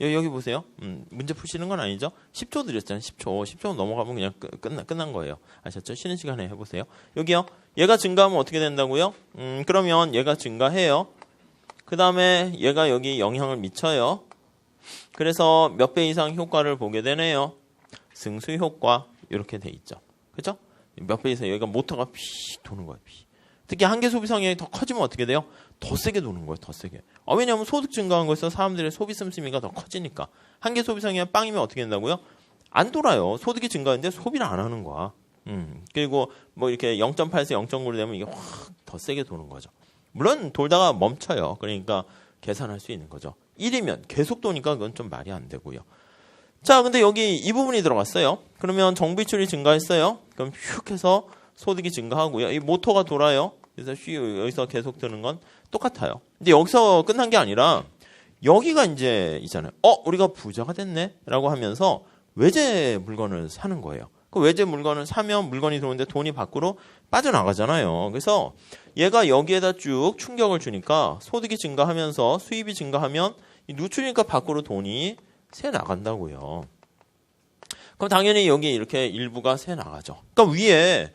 S1: 여기 보세요. 문제 푸시는 건 아니죠? 10초 드렸잖아요. 10초 넘어가면 그냥 끝난 거예요. 아셨죠? 쉬는 시간에 해보세요. 여기요. 얘가 증가하면 어떻게 된다고요? 그러면 얘가 증가해요. 그 다음에 얘가 여기 영향을 미쳐요. 그래서 몇 배 이상 효과를 보게 되네요. 승수 효과 이렇게 돼 있죠. 그죠? 몇 배 이상 여기가 모터가 피 도는 거예요. 피. 특히 한계 소비 성향이 더 커지면 어떻게 돼요? 더 세게 도는 거예요. 더 세게. 왜냐하면 소득 증가한 거에서 사람들의 소비 씀씀이가 더 커지니까. 한계 소비 성향이 빵이면 어떻게 된다고요? 안 돌아요. 소득이 증가했는데 소비를 안 하는 거야. 그리고 뭐 이렇게 0.8에서 0.9로 되면 이게 확 더 세게 도는 거죠. 물론 돌다가 멈춰요. 그러니까 계산할 수 있는 거죠. 1이면 계속 도니까 그건 좀 말이 안 되고요. 자, 근데 여기 이 부분이 들어갔어요. 그러면 정부 지출이 증가했어요. 그럼 휙 해서 소득이 증가하고요. 이 모터가 돌아요. 그래서 여기서 계속 드는 건 똑같아요. 근데 여기서 끝난 게 아니라 여기가 이제 있잖아요. 우리가 부자가 됐네 라고 하면서 외제 물건을 사는 거예요. 그 외제 물건을 사면 물건이 들어오는데 돈이 밖으로 빠져나가잖아요. 그래서 얘가 여기에다 쭉 충격을 주니까 소득이 증가하면서 수입이 증가하면 누출이니까 밖으로 돈이 새 나간다고요. 그럼 당연히 여기 이렇게 일부가 새 나가죠. 그러니까 위에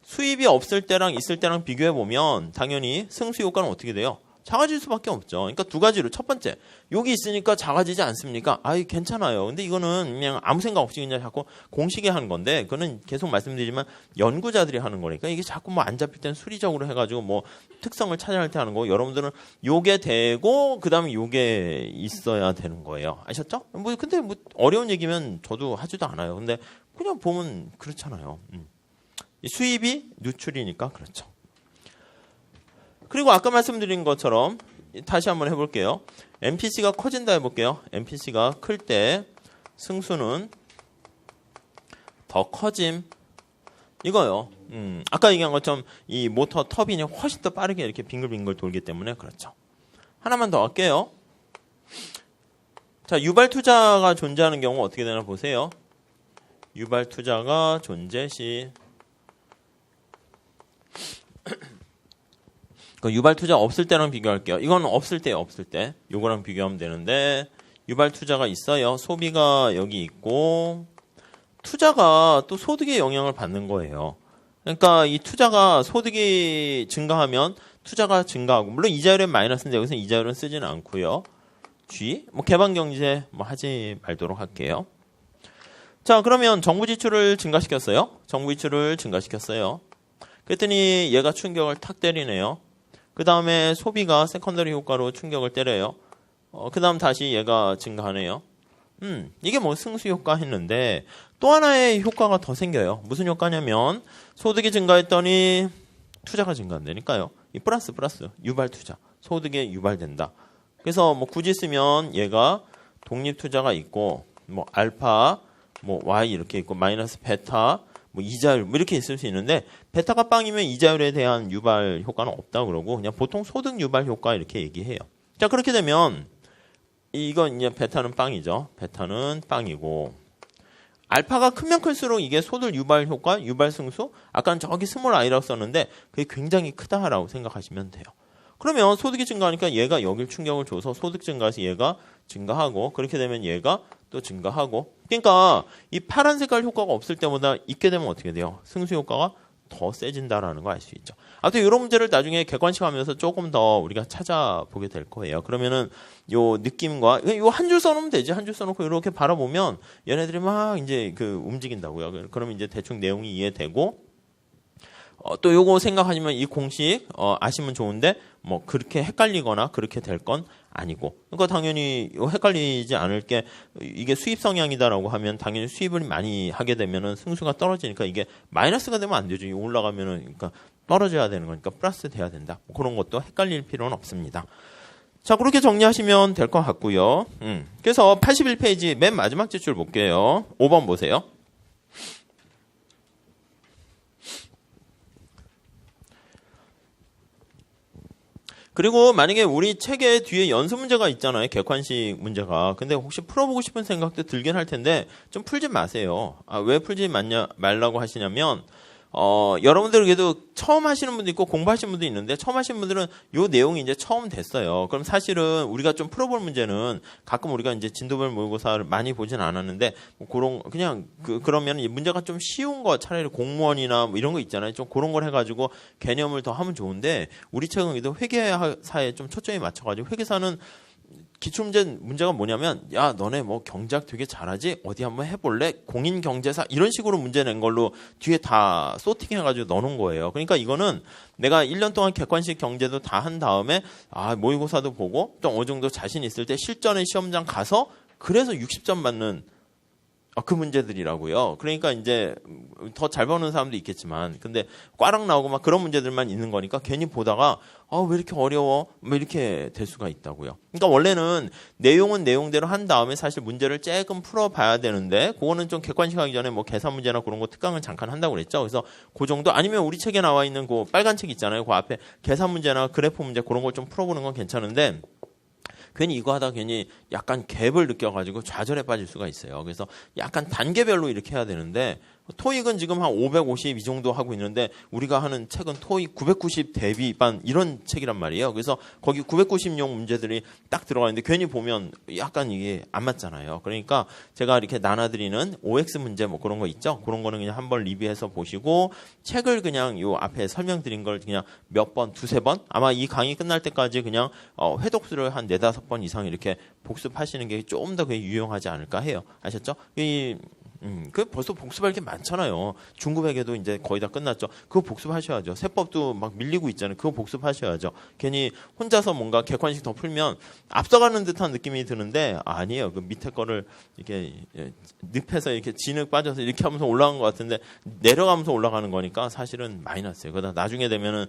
S1: 수입이 없을 때랑 있을 때랑 비교해 보면 당연히 승수 효과는 어떻게 돼요? 작아질 수밖에 없죠. 그러니까 두 가지로 첫 번째, 여기 있으니까 작아지지 않습니까? 괜찮아요. 근데 이거는 그냥 아무 생각 없이 그냥 자꾸 공식에 하는 건데, 그거는 계속 말씀드리지만 연구자들이 하는 거니까 이게 자꾸 뭐 안 잡힐 땐 수리적으로 해가지고 뭐 특성을 찾아낼 때 하는 거. 여러분들은 요게 되고 그다음에 요게 있어야 되는 거예요. 아셨죠? 근데 뭐 어려운 얘기면 저도 하지도 않아요. 근데 그냥 보면 그렇잖아요. 수입이 누출이니까 그렇죠. 그리고 아까 말씀드린 것처럼 다시 한번 해볼게요. MPC가 커진다 해볼게요. MPC가 클 때 승수는 더 커짐. 이거요. 아까 얘기한 것처럼 이 모터 터빈이 훨씬 더 빠르게 이렇게 빙글빙글 돌기 때문에 그렇죠. 하나만 더 할게요. 자, 유발 투자가 존재하는 경우 어떻게 되나 보세요. 유발 투자가 존재 시 그 유발 투자 없을 때랑 비교할게요. 이건 없을 때예요. 없을 때. 요거랑 비교하면 되는데 유발 투자가 있어요. 소비가 여기 있고 투자가 또 소득에 영향을 받는 거예요. 그러니까 이 투자가 소득이 증가하면 투자가 증가하고 물론 이자율은 마이너스인데 여기서 이자율은 쓰지는 않고요. G 뭐 개방 경제 뭐 하지 말도록 할게요. 자, 그러면 정부 지출을 증가시켰어요. 정부 지출을 증가시켰어요. 그랬더니 얘가 충격을 탁 때리네요. 그 다음에 소비가 세컨더리 효과로 충격을 때려요. 그 다음 다시 얘가 증가하네요. 이게 뭐 승수 효과 했는데 또 하나의 효과가 더 생겨요. 무슨 효과냐면 소득이 증가했더니 투자가 증가한다니까요. 이 플러스 유발 투자. 소득에 유발된다. 그래서 뭐 굳이 쓰면 얘가 독립 투자가 있고 뭐 알파, 뭐 Y 이렇게 있고 마이너스 베타, 뭐 이자율 뭐 이렇게 있을 수 있는데 베타가 빵이면 이자율에 대한 유발 효과는 없다고 그러고 그냥 보통 소득 유발 효과 이렇게 얘기해요. 자, 그렇게 되면 이건 이제 베타는 빵이죠. 베타는 빵이고 알파가 크면 클수록 이게 소득 유발 효과, 유발 승수 아까는 저기 스몰 i라고 썼는데 그게 굉장히 크다라고 생각하시면 돼요. 그러면 소득이 증가하니까 얘가 여길 충격을 줘서 소득 증가해서 얘가 증가하고 그렇게 되면 얘가 또 증가하고 그러니까 이 파란 색깔 효과가 없을 때보다 있게 되면 어떻게 돼요? 승수 효과가 더 세진다라는 거 알 수 있죠. 아무튼 이런 문제를 나중에 객관식하면서 조금 더 우리가 찾아보게 될 거예요. 그러면은 요 느낌과 요 한 줄 써놓으면 되지. 한 줄 써놓고 이렇게 바라보면 얘네들이 막 이제 그 움직인다고요. 그러면 이제 대충 내용이 이해되고 또 요거 생각하시면 이 공식 아시면 좋은데 뭐 그렇게 헷갈리거나 그렇게 될 건 아니고 그러니까 당연히 헷갈리지 않을 게 이게 수입 성향이다라고 하면 당연히 수입을 많이 하게 되면은 승수가 떨어지니까 이게 마이너스가 되면 안 되죠. 올라가면은 그러니까 떨어져야 되는 거니까 플러스 돼야 된다. 그런 것도 헷갈릴 필요는 없습니다. 자, 그렇게 정리하시면 될 것 같고요. 그래서 81페이지 맨 마지막 지출 볼게요. 5번 보세요. 그리고 만약에 우리 책의 뒤에 연습 문제가 있잖아요. 객관식 문제가. 근데 혹시 풀어보고 싶은 생각도 들긴 할 텐데 좀 풀지 마세요. 왜 풀지 말라고 하시냐면 여러분들 그래도 처음 하시는 분도 있고 공부하시는 분도 있는데 처음 하시는 분들은 요 내용이 이제 처음 됐어요. 그럼 사실은 우리가 좀 풀어볼 문제는 가끔 우리가 이제 진도별 모의고사를 많이 보진 않았는데 뭐 그런 그냥 그러면 이 문제가 좀 쉬운 거 차라리 공무원이나 뭐 이런 거 있잖아요. 좀 그런 걸 해가지고 개념을 더 하면 좋은데 우리 책은 그래도 회계사에 좀 초점이 맞춰가지고 회계사는 기출문제 문제가 뭐냐면 야 너네 뭐 경제학 되게 잘하지 어디 한번 해볼래 공인경제사 이런 식으로 문제 낸 걸로 뒤에 다 소팅해가지고 넣어놓은 거예요. 그러니까 이거는 내가 1년 동안 객관식 경제도 다 한 다음에 모의고사도 보고 좀 어느 정도 자신 있을 때 실전에 시험장 가서 그래서 60점 받는 그 문제들이라고요. 그러니까 이제 더 잘 보는 사람도 있겠지만 근데 꽈락 나오고 막 그런 문제들만 있는 거니까 괜히 보다가 왜 이렇게 어려워? 뭐 이렇게 될 수가 있다고요. 그러니까 원래는 내용은 내용대로 한 다음에 사실 문제를 조금 풀어봐야 되는데 그거는 좀 객관식 하기 전에 뭐 계산 문제나 그런 거 특강을 잠깐 한다고 그랬죠. 그래서 그 정도 아니면 우리 책에 나와 있는 그 빨간 책 있잖아요. 그 앞에 계산 문제나 그래프 문제 그런 걸 좀 풀어보는 건 괜찮은데 괜히 이거 하다 괜히 약간 갭을 느껴가지고 좌절에 빠질 수가 있어요. 그래서 약간 단계별로 이렇게 해야 되는데 토익은 지금 한 550 이 정도 하고 있는데 우리가 하는 책은 토익 990 대비반 이런 책이란 말이에요. 그래서 거기 990용 문제들이 딱 들어가 있는데 괜히 보면 약간 이게 안 맞잖아요. 그러니까 제가 이렇게 나눠드리는 OX 문제 뭐 그런 거 있죠. 그런 거는 그냥 한번 리뷰해서 보시고 책을 그냥 요 앞에 설명드린 걸 그냥 몇 번, 두세 번 아마 이 강의 끝날 때까지 그냥 회독수를 한 4-5번 이상 이렇게 복습하시는 게 좀 더 유용하지 않을까 해요. 아셨죠? 그 벌써 복습할 게 많잖아요. 중급회계도 이제 거의 다 끝났죠. 그거 복습하셔야죠. 세법도 막 밀리고 있잖아요. 그거 복습하셔야죠. 괜히 혼자서 뭔가 객관식 더 풀면 앞서가는 듯한 느낌이 드는데 아니에요. 그 밑에 거를 이렇게 늪에서 이렇게 진흙 빠져서 이렇게 하면서 올라간 것 같은데 내려가면서 올라가는 거니까 사실은 마이너스예요. 그러다 나중에 되면은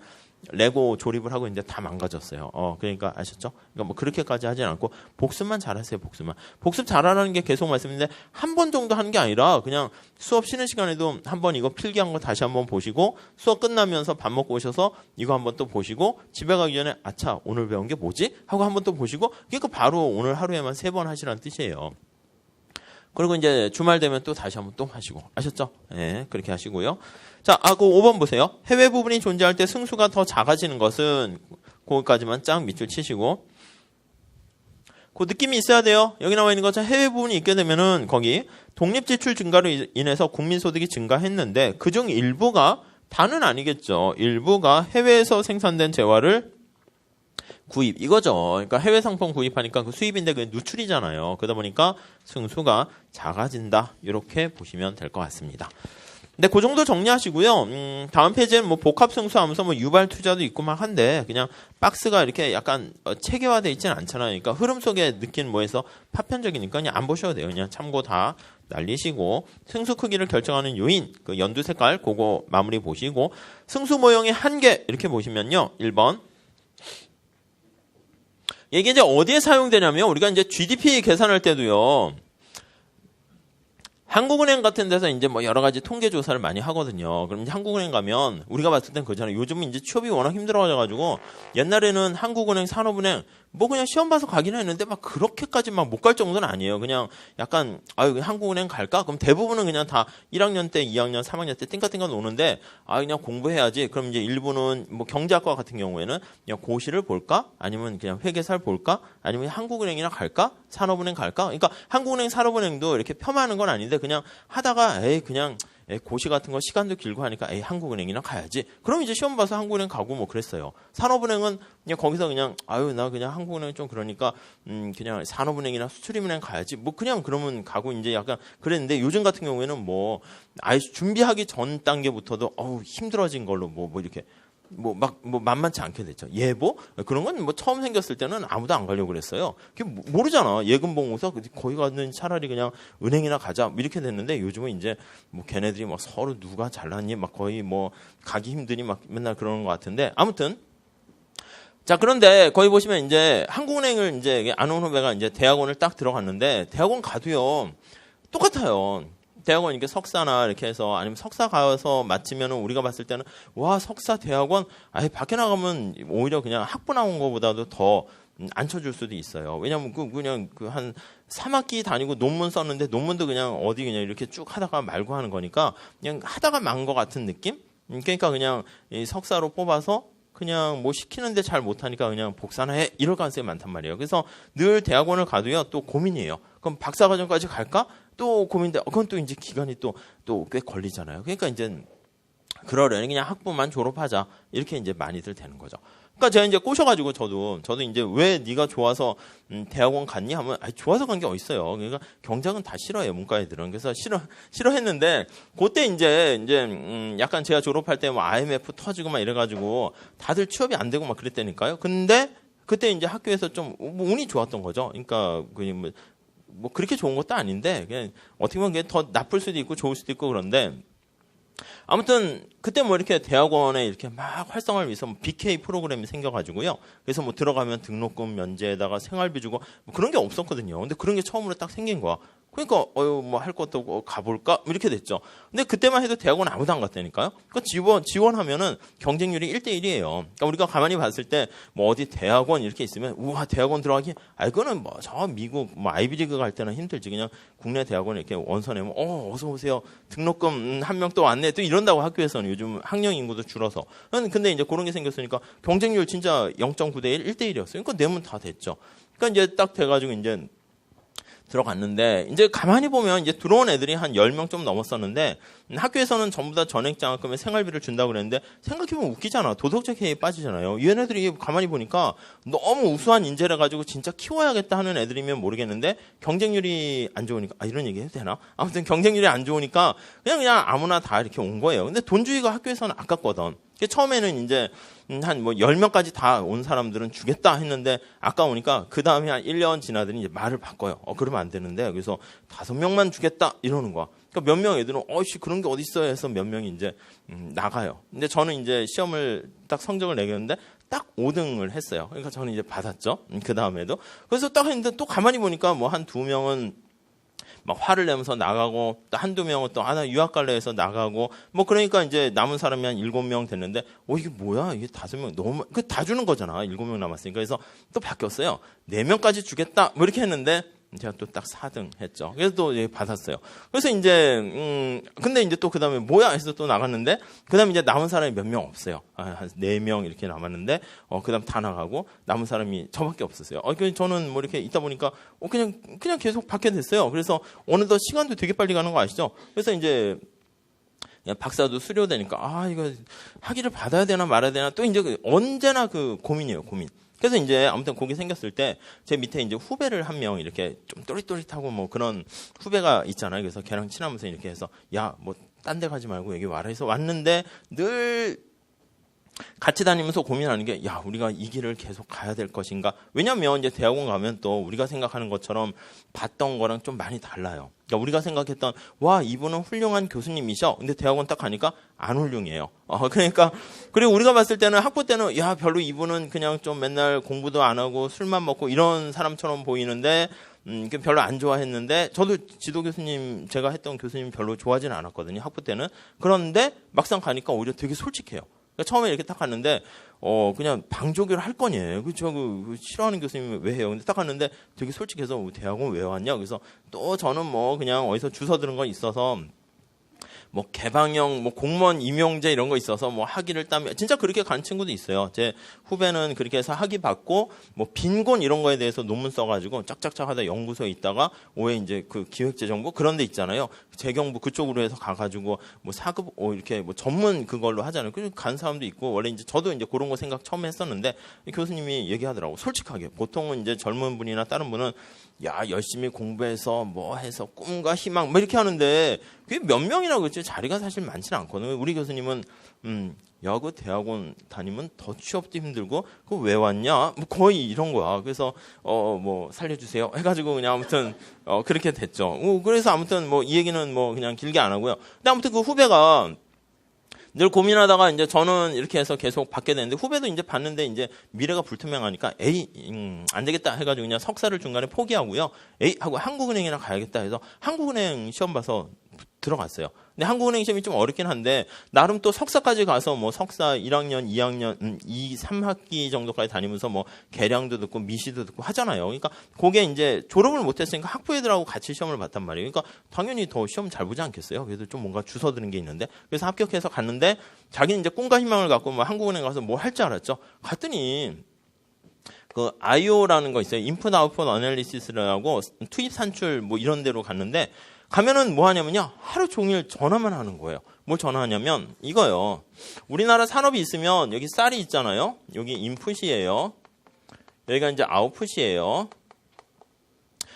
S1: 레고 조립을 하고 있는데 다 망가졌어요. 그러니까 아셨죠? 그러니까 뭐 그렇게까지 하진 않고 복습만 잘하세요. 복습만. 복습 잘하라는 게 계속 말씀인데 한 번 정도 하는 게 아니라 그냥 수업 쉬는 시간에도 한번 이거 필기한 거 다시 한번 보시고 수업 끝나면서 밥 먹고 오셔서 이거 한번 또 보시고 집에 가기 전에 아차 오늘 배운 게 뭐지? 하고 한번 또 보시고 그러니까 바로 오늘 하루에만 3번 하시라는 뜻이에요. 그리고 이제 주말 되면 또 다시 한번 또 하시고 아셨죠? 네, 그렇게 하시고요. 자, 그 5번 보세요. 해외 부분이 존재할 때 승수가 더 작아지는 것은 그거까지만 쫙 밑줄 치시고 그 느낌이 있어야 돼요. 여기 나와 있는 것처럼 해외 부분이 있게 되면은 거기 독립지출 증가로 인해서 국민소득이 증가했는데 그중 일부가 다는 아니겠죠. 일부가 해외에서 생산된 재화를 구입 이거죠. 그러니까 해외 상품 구입하니까 그 수입인데 그 누출이잖아요. 그러다 보니까 승수가 작아진다. 이렇게 보시면 될 것 같습니다. 근데 그 정도 정리하시고요. 다음 페이지에는 뭐 복합 승수하면서 뭐 유발 투자도 있고 막 한데 그냥 박스가 이렇게 약간 체계화되어 있지는 않잖아요. 그러니까 흐름 속에 느낀 뭐에서 파편적이니까 그냥 안 보셔도 돼요. 그냥 참고 다 날리시고 승수 크기를 결정하는 요인 그 연두 색깔 그거 마무리 보시고 승수 모형의 한계 이렇게 보시면요. 1번 이게 이제 어디에 사용되냐면 우리가 이제 GDP 계산할 때도요. 한국은행 같은 데서 이제 뭐 여러 가지 통계 조사를 많이 하거든요. 그럼 이제 한국은행 가면 우리가 봤을 땐 그잖아요. 요즘은 이제 취업이 워낙 힘들어가지고 옛날에는 한국은행, 산업은행 뭐 그냥 시험 봐서 가기는 했는데 막 그렇게까지 막 못 갈 정도는 아니에요. 그냥 약간 한국은행 갈까? 그럼 대부분은 그냥 다 1학년 때, 2학년, 3학년 때 띵까띵까 노는데 그냥 공부해야지. 그럼 이제 일부는 뭐 경제학과 같은 경우에는 그냥 고시를 볼까? 아니면 그냥 회계사를 볼까? 아니면 한국은행이나 갈까? 산업은행 갈까? 그러니까 한국은행, 산업은행도 이렇게 폄하하는 건 아닌데 그냥 하다가 그냥 고시 같은 거 시간도 길고 하니까 한국은행이나 가야지. 그럼 이제 시험 봐서 한국은행 가고 뭐 그랬어요. 산업은행은 그냥 거기서 그냥 나 그냥 한국은행 좀 그러니까 그냥 산업은행이나 수출입은행 가야지. 뭐 그냥 그러면 가고 이제 약간 그랬는데 요즘 같은 경우에는 뭐 아예 준비하기 전 단계부터도 힘들어진 걸로 뭐 이렇게 만만치 않게 됐죠. 예보? 그런 건 뭐 처음 생겼을 때는 아무도 안 가려고 그랬어요. 그게 모르잖아. 예금보험사 거기 가는 차라리 그냥 은행이나 가자. 이렇게 됐는데 요즘은 이제 뭐 걔네들이 막 서로 누가 잘났니? 막 거의 뭐 가기 힘드니 막 맨날 그러는 것 같은데 아무튼 자, 그런데 거기 보시면 이제 한국은행을 이제 아는 후배가 이제 대학원을 딱 들어갔는데 대학원 가도요. 똑같아요. 대학원 이렇게 석사나 이렇게 해서 아니면 석사 가서 마치면은 우리가 봤을 때는 와 석사 대학원 밖에 나가면 오히려 그냥 학부 나온 거보다도 더 안 쳐줄 수도 있어요. 왜냐면 그냥 한 3학기 다니고 논문 썼는데 논문도 그냥 어디 그냥 이렇게 쭉 하다가 말고 하는 거니까 그냥 하다가 만 거 같은 느낌? 그러니까 그냥 이 석사로 뽑아서 그냥 뭐 시키는데 잘 못하니까 그냥 복사나 해 이럴 가능성이 많단 말이에요. 그래서 늘 대학원을 가도요 또 고민이에요. 그럼 박사과정까지 갈까? 또 고민돼. 그건 또 이제 기간이 또 꽤 걸리잖아요. 그러니까 이제 그러려니 그냥 학부만 졸업하자 이렇게 이제 많이들 되는 거죠. 그러니까 제가 이제 꼬셔가지고 저도 이제 왜 네가 좋아서 대학원 갔니 하면 좋아서 간 게 어딨어요. 그러니까 경작은 다 싫어해요 문과 애들은. 그래서 싫어했는데 그때 이제 약간 제가 졸업할 때 뭐 IMF 터지고 막 이래가지고 다들 취업이 안 되고 막 그랬다니까요. 근데 그때 이제 학교에서 좀 운이 좋았던 거죠. 그러니까 뭐 그렇게 좋은 것도 아닌데 그냥 어떻게 보면 그게 더 나쁠 수도 있고 좋을 수도 있고 그런데 아무튼 그때 뭐 이렇게 대학원에 이렇게 막 활성화를 위해서 뭐 BK 프로그램이 생겨가지고요. 그래서 뭐 들어가면 등록금 면제에다가 생활비 주고 뭐 그런 게 없었거든요. 근데 그런 게 처음으로 딱 생긴 거야. 그러니까 뭐 할 것도 없고 가볼까 이렇게 됐죠. 근데 그때만 해도 대학원 아무도 안 갔다니까요. 그러니까 지원하면은 경쟁률이 1대1이에요. 그러니까 우리가 가만히 봤을 때 뭐 어디 대학원 이렇게 있으면 우와 대학원 들어가기 그거는 뭐 저 미국 뭐 아이비리그 갈 때는 힘들지. 그냥 국내 대학원 이렇게 원서 내면 어서 오세요. 등록금 한 명 또 왔네. 또 이런다고 학교에서는 요즘 학령 인구도 줄어서. 근데 이제 그런 게 생겼으니까 경쟁률 진짜 0.9대1 1대1이었어요. 그러니까 내면 다 됐죠. 그러니까 이제 딱 돼가지고 이제 들어갔는데 이제 가만히 보면 이제 들어온 애들이 한 10명 좀 넘었었는데 학교에서는 전부 다 전액장학금에 생활비를 준다고 그랬는데 생각해보면 웃기잖아. 도덕적 해이에 빠지잖아요. 얘네들이 가만히 보니까 너무 우수한 인재라 가지고 진짜 키워야겠다 하는 애들이면 모르겠는데 경쟁률이 안 좋으니까 이런 얘기 해도 되나? 아무튼 경쟁률이 안 좋으니까 그냥 아무나 다 이렇게 온 거예요. 근데 돈주의가 학교에서는 아깝거든. 처음에는 이제 한 뭐 10명까지 다 온 사람들은 주겠다 했는데 아까우니까 그 다음에 한 1년 지나더니 이제 말을 바꿔요. 그러면 안 되는데 그래서 5명만 주겠다 이러는 거야. 그러니까 그러니까 몇 명 애들은 어씨 그런 게 어디 있어요 해서 몇 명이 이제 나가요. 근데 저는 이제 시험을 딱 성적을 내겠는데 딱 5등을 했어요. 그러니까 저는 이제 받았죠. 그 다음에도. 그래서 딱 했는데 또 가만히 보니까 뭐 한 2명은 막 화를 내면서 나가고 또 한두 명은 또 하나 유학 갈래 해서 나가고 뭐 그러니까 이제 남은 사람이 한 7명 됐는데 이게 뭐야? 이게 5명 너무 그 다 주는 거잖아. 7명 남았으니까. 그래서 또 바뀌었어요. 4명까지 주겠다. 뭐 이렇게 했는데 제가 또 딱 4등 했죠. 그래서 또 받았어요. 그래서 이제 근데 이제 또 그다음에 뭐야 해서 또 나갔는데 그다음에 이제 남은 사람이 몇 명 없어요. 한 4명 이렇게 남았는데 그다음 다 나가고 남은 사람이 저밖에 없었어요. 저는 뭐 이렇게 있다 보니까 그냥 계속 받게 됐어요. 그래서 어느덧 시간도 되게 빨리 가는 거 아시죠? 그래서 이제 박사도 수료되니까 이거 학위를 받아야 되나 말아야 되나 또 이제 언제나 그 고민이에요, 고민. 그래서 이제 아무튼 거기 생겼을 때 제 밑에 이제 후배를 한 명 이렇게 좀 또릿또릿하고 뭐 그런 후배가 있잖아요. 그래서 걔랑 친하면서 이렇게 해서 야, 뭐 딴 데 가지 말고 여기 와라 해서 왔는데 늘 같이 다니면서 고민하는 게 야, 우리가 이 길을 계속 가야 될 것인가? 왜냐면 이제 대학원 가면 또 우리가 생각하는 것처럼 봤던 거랑 좀 많이 달라요. 그러니까 우리가 생각했던 와, 이분은 훌륭한 교수님이셔. 근데 대학원 딱 가니까 안 훌륭해요. 그러니까 그리고 우리가 봤을 때는 학부 때는 야, 별로 이분은 그냥 좀 맨날 공부도 안 하고 술만 먹고 이런 사람처럼 보이는데 별로 안 좋아했는데 저도 지도 교수님 제가 했던 교수님 별로 좋아하지는 않았거든요. 학부 때는. 그런데 막상 가니까 오히려 되게 솔직해요. 그러니까 처음에 이렇게 딱 갔는데 그냥 방조교를 할 거니. 그쵸? 그 싫어하는 교수님이 왜 해요? 근데 딱 갔는데 되게 솔직해서 대학원 왜 왔냐? 그래서 또 저는 뭐 그냥 어디서 주워 들은 거 있어서 뭐 개방형 뭐 공무원 임용제 이런 거 있어서 뭐 학위를 따면 진짜 그렇게 간 친구도 있어요. 제 후배는 그렇게 해서 학위 받고 뭐 빈곤 이런 거에 대해서 논문 써가지고 짝짝짝 하다 연구소에 있다가 오해 이제 그 기획재정부 그런 데 있잖아요. 재경부 그쪽으로 해서 가가지고 뭐 사급 이렇게 뭐 전문 그걸로 하잖아요. 그래서 간 사람도 있고 원래 이제 저도 이제 그런 거 생각 처음 했었는데 교수님이 얘기하더라고. 솔직하게 보통은 이제 젊은 분이나 다른 분은 야, 열심히 공부해서 뭐 해서 꿈과 희망 뭐 이렇게 하는데 그게 몇 명이나 그렇지 자리가 사실 많지는 않거든요. 우리 교수님은 야, 그 대학원 다니면 더 취업도 힘들고 그거 왜 왔냐? 뭐 거의 이런 거야. 그래서 뭐 살려주세요 해가지고 그냥 아무튼 그렇게 됐죠. 그래서 아무튼 뭐 이 얘기는 뭐 그냥 길게 안 하고요. 근데 아무튼 그 후배가 늘 고민하다가 이제 저는 이렇게 해서 계속 받게 되는데 후배도 이제 받는데 이제 미래가 불투명하니까 안 되겠다 해가지고 그냥 석사를 중간에 포기하고요. 하고 한국은행이나 가야겠다 해서 한국은행 시험 봐서 들어갔어요. 근데 한국은행 시험이 좀 어렵긴 한데 나름 또 석사까지 가서 뭐 석사 1학년, 2학년, 3학기 정도까지 다니면서 뭐 계량도 듣고 미시도 듣고 하잖아요. 그러니까 그게 이제 졸업을 못했으니까 학부 애들하고 같이 시험을 봤단 말이에요. 그러니까 당연히 더 시험 잘 보지 않겠어요. 그래도 좀 뭔가 주워 드는 게 있는데 그래서 합격해서 갔는데 자기는 이제 꿈과 희망을 갖고 뭐 한국은행 가서 뭘 할 줄 알았죠. 갔더니 그 IO라는 거 있어요. 인풋 아웃풋 어널리시스라고 투입 산출 뭐 이런 데로 갔는데 가면은 뭐 하냐면요. 하루 종일 전화만 하는 거예요. 뭘 전화하냐면 이거요. 우리나라 산업이 있으면 여기 쌀이 있잖아요. 여기 인풋이에요. 여기가 이제 아웃풋이에요.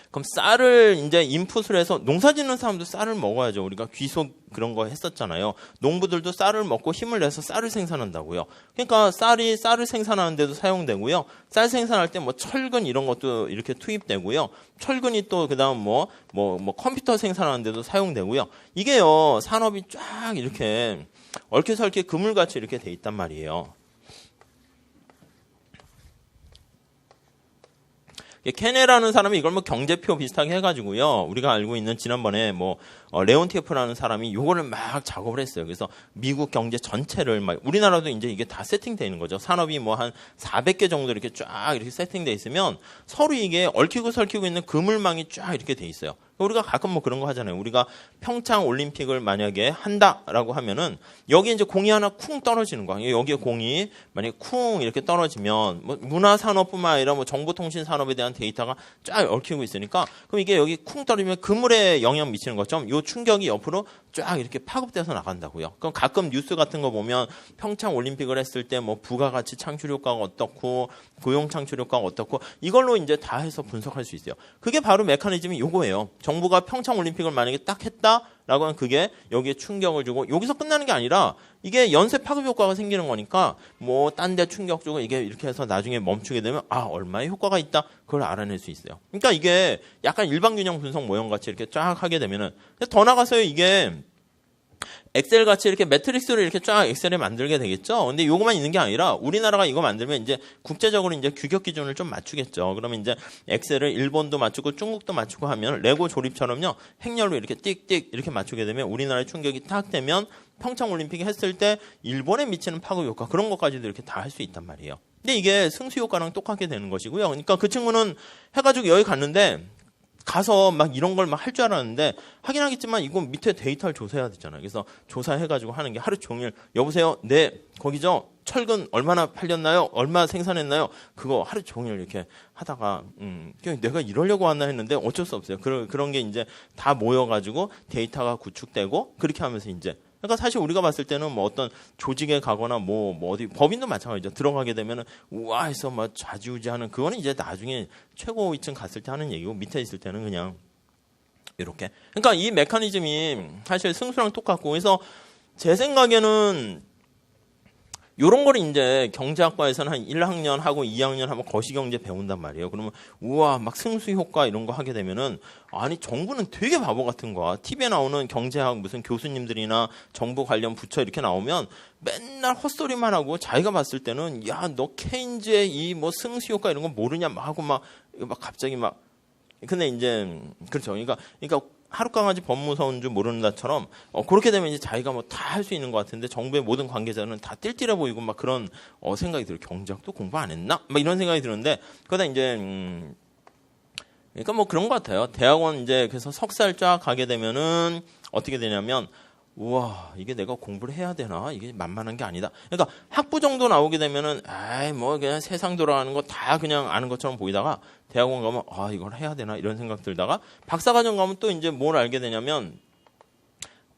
S1: 그럼 쌀을 이제 인풋을 해서 농사 짓는 사람도 쌀을 먹어야죠. 우리가 귀속 그런 거 했었잖아요. 농부들도 쌀을 먹고 힘을 내서 쌀을 생산한다고요. 그러니까 쌀을 생산하는 데도 사용되고요. 쌀 생산할 때 뭐 철근 이런 것도 이렇게 투입되고요. 철근이 또 그다음 뭐 컴퓨터 생산하는 데도 사용되고요. 이게요. 산업이 쫙 이렇게 얽혀설켜 그물같이 이렇게 돼 있단 말이에요. 케네라는 사람이 이걸 뭐 경제표 비슷하게 해가지고요. 우리가 알고 있는 지난번에 뭐 레온티에프라는 사람이 요거를 막 작업을 했어요. 그래서 미국 경제 전체를 막 우리나라도 이제 이게 다 세팅되어 있는 거죠. 산업이 뭐 한 400개 정도 이렇게 쫙 이렇게 세팅되어 있으면 서로 이게 얽히고 설키고 있는 그물망이 쫙 이렇게 돼 있어요. 우리가 가끔 뭐 그런 거 하잖아요. 우리가 평창 올림픽을 만약에 한다라고 하면은 여기 이제 공이 하나 쿵 떨어지는 거야. 여기에 공이 만약에 쿵 이렇게 떨어지면 뭐 문화산업뿐만 아니라 뭐 정보통신산업에 대한 데이터가 쫙 얽히고 있으니까 그럼 이게 여기 쿵 떨어지면 그물에 영향 미치는 것처럼 요 충격이 옆으로 쫙 이렇게 파급돼서 나간다고요. 그럼 가끔 뉴스 같은 거 보면 평창 올림픽을 했을 때 뭐 부가가치 창출 효과가 어떻고 고용 창출 효과가 어떻고 이걸로 이제 다 해서 분석할 수 있어요. 그게 바로 메커니즘이 요거예요. 정부가 평창 올림픽을 만약에 딱 했다 라고 하면 그게 여기에 충격을 주고 여기서 끝나는 게 아니라 이게 연쇄 파급 효과가 생기는 거니까 뭐 딴 데 충격 주고 이게 이렇게 해서 나중에 멈추게 되면 얼마의 효과가 있다 그걸 알아낼 수 있어요. 그러니까 이게 약간 일반균형 분석 모형같이 이렇게 쫙 하게 되면은 더 나가서요 이게 엑셀 같이 이렇게 매트릭스를 이렇게 쫙 엑셀에 만들게 되겠죠. 근데 요거만 있는 게 아니라 우리나라가 이거 만들면 이제 국제적으로 이제 규격 기준을 좀 맞추겠죠. 그러면 이제 엑셀을 일본도 맞추고 중국도 맞추고 하면 레고 조립처럼요. 행렬로 이렇게 띡띡 이렇게 맞추게 되면 우리나라의 충격이 딱 되면 평창 올림픽이 했을 때 일본에 미치는 파급 효과 그런 것까지도 이렇게 다 할 수 있단 말이에요. 근데 이게 승수 효과랑 똑같게 되는 것이고요. 그러니까 그 친구는 해가지고 여기 갔는데 가서 막 이런 걸 막 할 줄 알았는데 하긴 하겠지만 이건 밑에 데이터를 조사해야 되잖아요. 그래서 조사해가지고 하는 게 하루 종일 여보세요? 네 거기죠? 철근 얼마나 팔렸나요? 얼마 생산했나요? 그거 하루 종일 이렇게 하다가 그냥 내가 이러려고 왔나 했는데 어쩔 수 없어요. 그런 게 이제 다 모여가지고 데이터가 구축되고 그렇게 하면서 이제 그러니까 사실 우리가 봤을 때는 뭐 어떤 조직에 가거나 뭐 어디 법인도 마찬가지죠. 들어가게 되면은 우와 해서 막 좌지우지하는 그거는 이제 나중에 최고 위층 갔을 때 하는 얘기고 밑에 있을 때는 그냥 이렇게. 그러니까 이 메커니즘이 사실 승수랑 똑같고 그래서 제 생각에는 요런 걸 이제 경제학과에서는 한 1학년 하고 2학년 하면 거시경제 배운단 말이에요. 그러면 우와 막 승수 효과 이런 거 하게 되면은 아니 정부는 되게 바보 같은 거야. TV에 나오는 경제학 무슨 교수님들이나 정부 관련 부처 이렇게 나오면 맨날 헛소리만 하고 자기가 봤을 때는 야 너 케인즈의 이 뭐 승수 효과 이런 거 모르냐 막 하고 막 갑자기 막 근데 이제 그렇죠. 그러니까 하루 강아지 법 무서운 줄 모른다처럼 그렇게 되면 이제 자기가 뭐 다 할 수 있는 것 같은데 정부의 모든 관계자는 다 띨띨해 보이고 막 그런 생각이 들어요. 경제학도 공부 안 했나? 막 이런 생각이 드는데 그러다 이제 그러니까 뭐 그런 것 같아요. 대학원 이제 그래서 석사를 쫙 가게 되면은 어떻게 되냐면 우와 이게 내가 공부를 해야 되나? 이게 만만한 게 아니다. 그러니까 학부 정도 나오게 되면은 뭐 그냥 세상 돌아가는 거 다 그냥 아는 것처럼 보이다가 대학원 가면 이걸 해야 되나 이런 생각 들다가 박사과정 가면 또 이제 뭘 알게 되냐면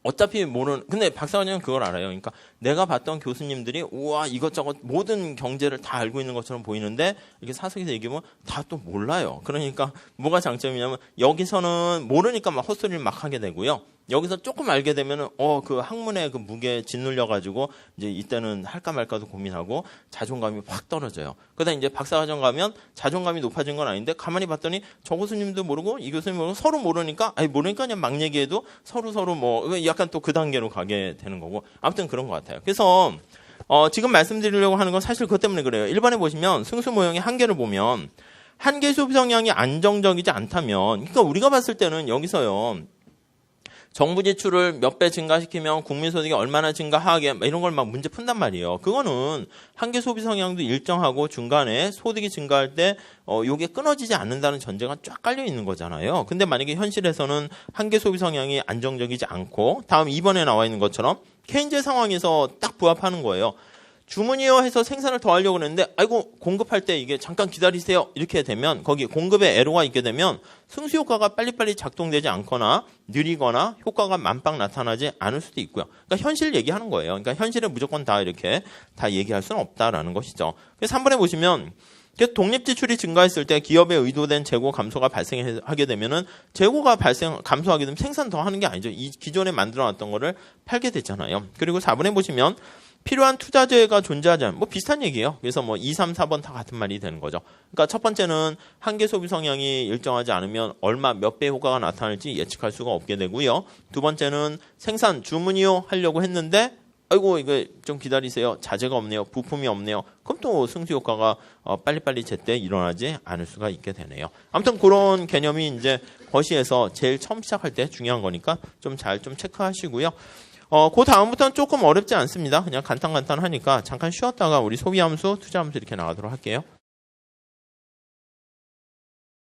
S1: 어차피 근데 박사과정은 그걸 알아요. 그러니까 내가 봤던 교수님들이 우와 이것저것 모든 경제를 다 알고 있는 것처럼 보이는데 이렇게 사석에서 얘기하면 다 또 몰라요. 그러니까 뭐가 장점이냐면 여기서는 모르니까 막 헛소리를 막 하게 되고요. 여기서 조금 알게 되면은 그 학문의 그 무게에 짓눌려 가지고 이제 이때는 할까 말까도 고민하고 자존감이 확 떨어져요. 그러다 이제 박사과정 가면 자존감이 높아진 건 아닌데 가만히 봤더니 저 교수님도 모르고 이 교수님 모르고 서로 모르니까 그냥 막 얘기해도 서로 뭐 약간 또 그 단계로 가게 되는 거고 아무튼 그런 것 같아요. 그래서 지금 말씀드리려고 하는 건 사실 그것 때문에 그래요. 1번에 보시면 승수 모형의 한계를 보면 한계 소비 성향이 안정적이지 않다면 그러니까 우리가 봤을 때는 여기서요. 정부 지출을 몇 배 증가시키면 국민소득이 얼마나 증가하게 이런 걸 막 문제 푼단 말이에요. 그거는 한계 소비 성향도 일정하고 중간에 소득이 증가할 때 요게 끊어지지 않는다는 전제가 쫙 깔려 있는 거잖아요. 근데 만약에 현실에서는 한계 소비 성향이 안정적이지 않고 다음 2번에 나와 있는 것처럼 케인즈의 상황에서 딱 부합하는 거예요. 주문이요 해서 생산을 더 하려고 했는데 공급할 때 이게 잠깐 기다리세요 이렇게 되면 거기 공급에 애로가 있게 되면 승수 효과가 빨리빨리 작동되지 않거나 느리거나 효과가 만빵 나타나지 않을 수도 있고요. 그러니까 현실 얘기하는 거예요. 그러니까 현실에 무조건 다 이렇게 다 얘기할 수는 없다라는 것이죠. 그래서 3번에 보시면 독립지출이 증가했을 때 기업의 의도된 재고 감소가 발생하게 되면은 재고가 감소하게 되면 생산 더 하는 게 아니죠. 이 기존에 만들어놨던 거를 팔게 되잖아요. 그리고 4번에 보시면 필요한 투자재가 존재하지 않으면 비슷한 얘기예요. 그래서 2, 3, 4번 다 같은 말이 되는 거죠. 그러니까 첫 번째는 한계 소비 성향이 일정하지 않으면 얼마 몇 배 효과가 나타날지 예측할 수가 없게 되고요. 두 번째는 생산 주문이요 하려고 했는데 이거 좀 기다리세요. 자재가 없네요. 부품이 없네요. 그럼 또 승수 효과가 빨리빨리 제때 일어나지 않을 수가 있게 되네요. 아무튼 그런 개념이 이제 거시에서 제일 처음 시작할 때 중요한 거니까 좀 잘 체크하시고요. 그 다음부터는 조금 어렵지 않습니다. 그냥 간단하니까 잠깐 쉬었다가 우리 소비함수, 투자함수 이렇게 나가도록 할게요.